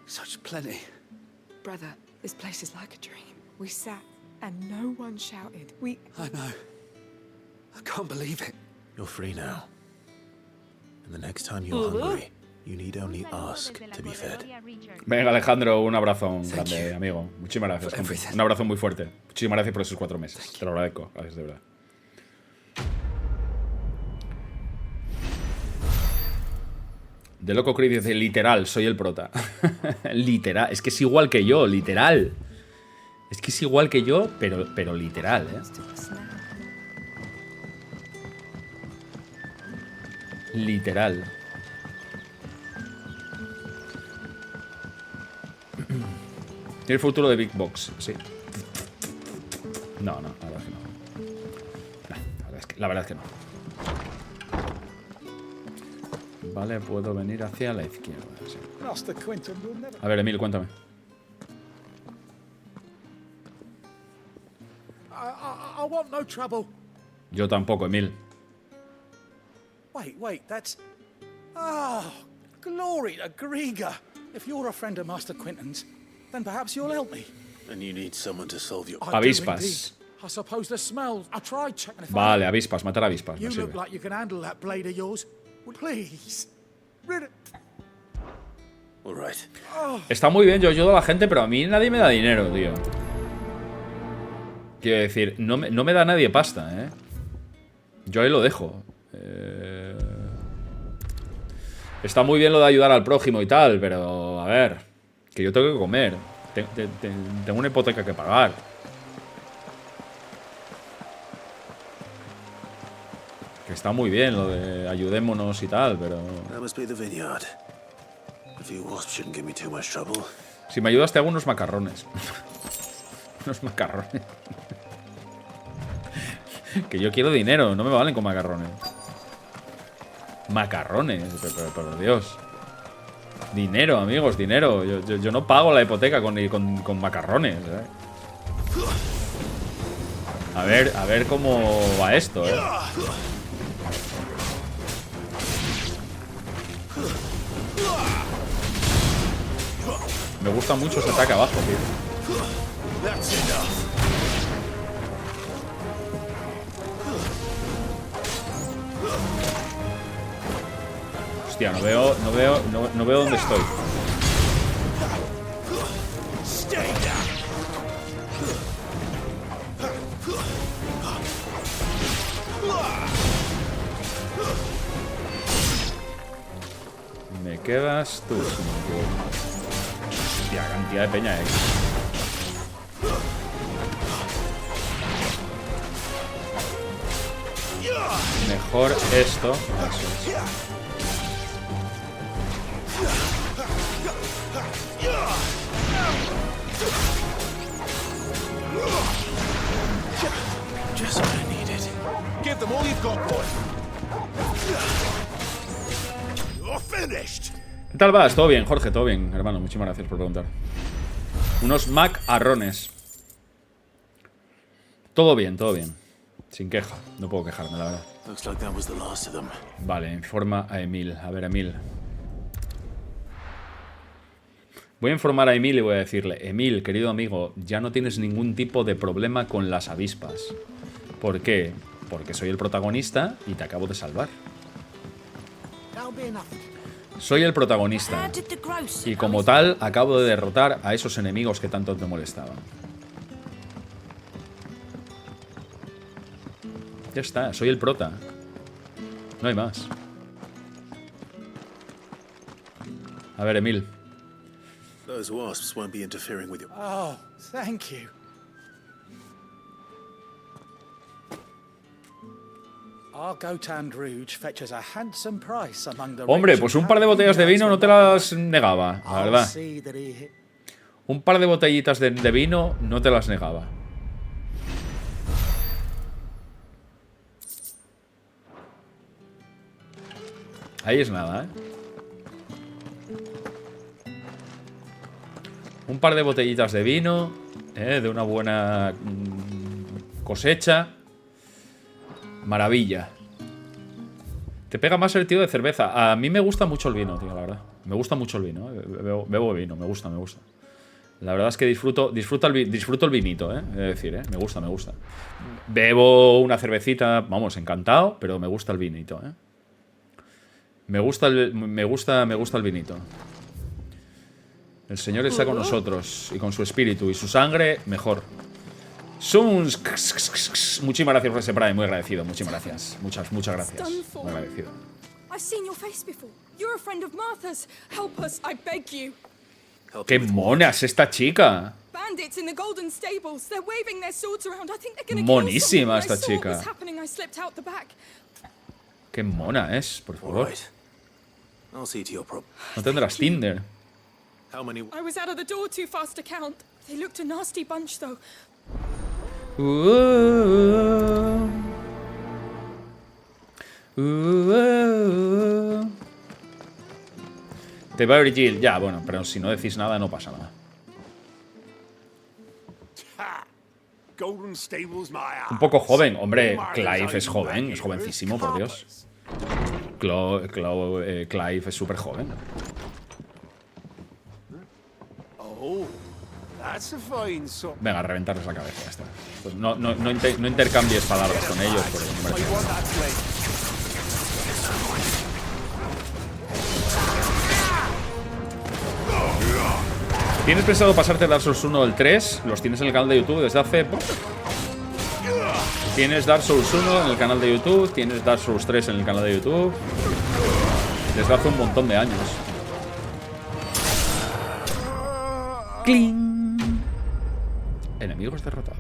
Speaker 16: Such plenty.
Speaker 5: Brother, this place is like a dream. We sat and no one shouted.
Speaker 11: I know. I can't believe it.
Speaker 3: You're free now. And the next time you're hungry, you need only ask to be fed.
Speaker 1: Venga, Alejandro, un abrazo grande, amigo. Muchísimas gracias. Un abrazo muy fuerte. Muchísimas gracias por esos 4 meses. Te lo agradezco. Gracias, de verdad. De Loco Chris dice, literal, soy el prota. Literal. Es que es igual que yo, literal. Es que es igual que yo, pero literal, ¿eh? Literal. Tiene el futuro de Big Box, sí. No, la verdad es que no. La verdad es que no. Vale, puedo venir hacia la izquierda. Sí. A ver, Emil, cuéntame.
Speaker 6: I want no trouble.
Speaker 1: Yo tampoco, Emil.
Speaker 6: Wait, that's... Oh, glory to Griga. If you're a friend of Master Quinton's, then perhaps you'll help me.
Speaker 3: And you need someone to solve your...
Speaker 1: Avispas.
Speaker 6: I suppose the smell... I tried checking if
Speaker 1: Vale, avispas, matar avispas.
Speaker 6: You look like you can handle that blade of yours. Please.
Speaker 3: All right.
Speaker 1: Está muy bien, yo ayudo a la gente, pero a mí nadie me da dinero, tío. Quiero decir, no me da nadie pasta, ¿eh? Yo ahí lo dejo. Está muy bien lo de ayudar al prójimo y tal, pero a ver, que yo tengo que comer. Tengo una hipoteca que pagar. Que está muy bien lo de ayudémonos y tal, pero... Si me ayudas te hago unos macarrones. Unos macarrones. Que yo quiero dinero, no me valen con macarrones. Macarrones, pero Dios. Dinero, amigos, dinero. Yo no pago la hipoteca con macarrones, ¿eh? A ver cómo va esto, ¿eh? Me gusta mucho ese ataque abajo, tío. Hostia, no veo dónde estoy. Me quedas tú. Hostia, cantidad de peña, Mejor esto. Eso es.
Speaker 6: Just what I needed. Give them all you've got, boy.
Speaker 1: ¿Qué tal vas? ¿Todo bien, Jorge? ¿Todo bien, hermano? Muchísimas gracias por preguntar. Unos macarrones. Todo bien, todo bien. Sin queja. No puedo quejarme, la verdad. Vale, informa a Emil. A ver, Emil. Voy a informar a Emil y voy a decirle: Emil, querido amigo, ya no tienes ningún tipo de problema con las avispas. ¿Por qué? Porque soy el protagonista y te acabo de salvar. Soy el protagonista. Y como tal, acabo de derrotar a esos enemigos que tanto te molestaban. Ya está, soy el prota. No hay más. A ver, Emil.
Speaker 3: Those wasps won't be interfering with you.
Speaker 6: Oh, thank you.
Speaker 1: Hombre, pues un par de botellas de vino no te las negaba, la verdad. Un par de botellitas de vino no te las negaba. Ahí es nada, ¿eh? Un par de botellitas de vino, de una buena cosecha. Maravilla. Te pega más el tío de cerveza. A mí me gusta mucho el vino, tío, la verdad. Me gusta mucho el vino, bebo vino, me gusta. La verdad es que disfruto el vinito, es decir, me gusta. Bebo una cervecita, vamos, encantado, pero me gusta el vinito, Me gusta el vinito. El Señor está con nosotros y con su espíritu y su sangre, mejor. Suns. Muchísimas gracias por ese Prime, muy agradecido. Muchísimas gracias. Muchas gracias. Muy agradecido. ¡Qué mona es esta chica! Monísima esta chica. ¡Qué mona es, por favor! No tendrás Tinder.
Speaker 2: I was out of the door too fast to count. They looked a nasty bunch, though.
Speaker 1: Te va a Virgil. Ya, bueno, pero si no decís nada, no pasa nada. Un poco joven. Hombre, Clive es joven. Es jovencísimo, por Dios. Clive es súper joven. Venga, a reventarles la cabeza, ya está. Pues no intercambies palabras con ellos porque no merece. ¿Tienes pensado pasarte Dark Souls 1 o el 3? Los tienes en el canal de YouTube desde hace... Tienes Dark Souls 1 en el canal de YouTube, tienes Dark Souls 3 en el canal de YouTube. Desde hace un montón de años. ¡Cling! Enemigos derrotados.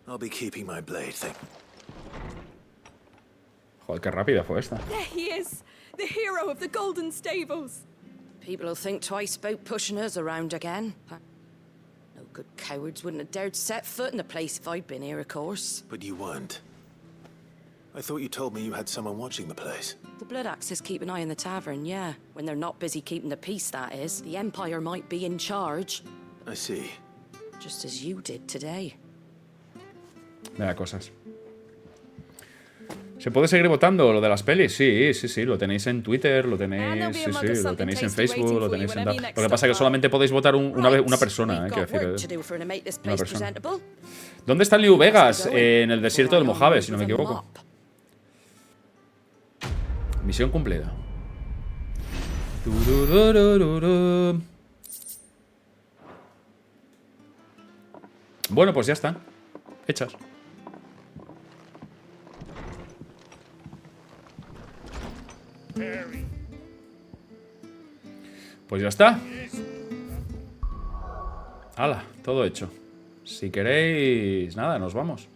Speaker 3: I'll be keeping my blade thing.
Speaker 1: Joder, qué rápida fue esta.
Speaker 2: There he is, the hero of the Golden Stables.
Speaker 23: People'll think twice about pushing us around again. No good cowards wouldn't have dared set foot in the place if I'd been here, of course.
Speaker 3: But you weren't. I thought you told me you had someone watching the place.
Speaker 23: The Blood Axes keep an eye on the tavern, yeah. When they're not busy keeping the peace, that is. The Empire might be in charge.
Speaker 3: I see.
Speaker 23: Just as you did today.
Speaker 1: Me da cosas. ¿Se puede seguir votando lo de las pelis? Sí, lo tenéis en Twitter, lo tenéis, lo tenéis en Facebook, lo tenéis en... Lo que pasa es que solamente podéis votar una persona, quiero decir, una persona. ¿Dónde está el New Vegas? En el desierto del Mojave, si no me equivoco. Misión cumplida. Bueno, pues ya están. Hechas. Pues ya está. Hala, todo hecho. Si queréis, nada, nos vamos.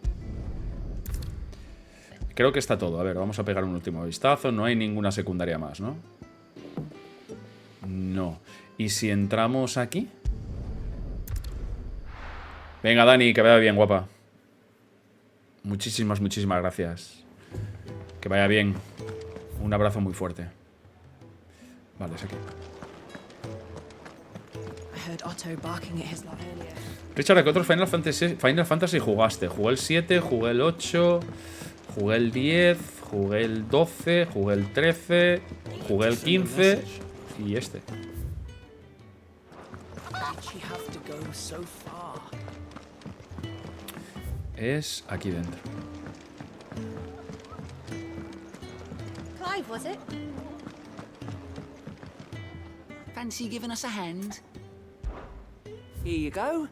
Speaker 1: Creo que está todo. A ver, vamos a pegar un último vistazo. No hay ninguna secundaria más, ¿no? No. ¿Y si entramos aquí? Venga, Dani, que vaya bien, guapa. Muchísimas gracias. Que vaya bien. Un abrazo muy fuerte. Vale, es aquí. Richard, ¿a qué otros Final Fantasy jugaste? Jugué el 7, jugué el 8, jugué el 10, jugué el 12, jugué el 13, jugué el 15 y este. Es aquí dentro.
Speaker 7: Clive, was it? Fancy giving us a hand? Here you go.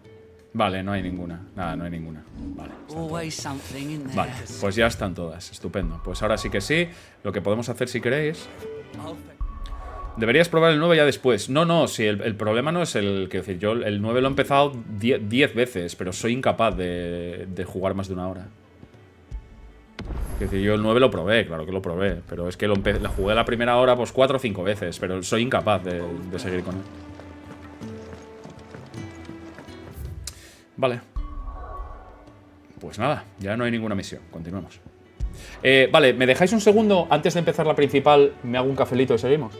Speaker 1: Vale, no hay ninguna. Nada, no hay ninguna. Vale.
Speaker 7: Always something in there.
Speaker 1: Vale, pues ya están todas. Estupendo. Pues ahora sí que sí. Lo que podemos hacer si queréis... Deberías probar el 9 ya después. No, si el problema no es el... Quiero decir, yo el 9 lo he empezado 10 veces, pero soy incapaz de jugar más de una hora. Quiero decir, yo el 9 lo probé, claro que lo probé, pero es que lo jugué la primera hora pues 4 o 5 veces, pero soy incapaz de seguir con él. Vale. Pues nada, ya no hay ninguna misión. Continuemos. Vale, ¿me dejáis un segundo? Antes de empezar la principal, me hago un cafelito y seguimos.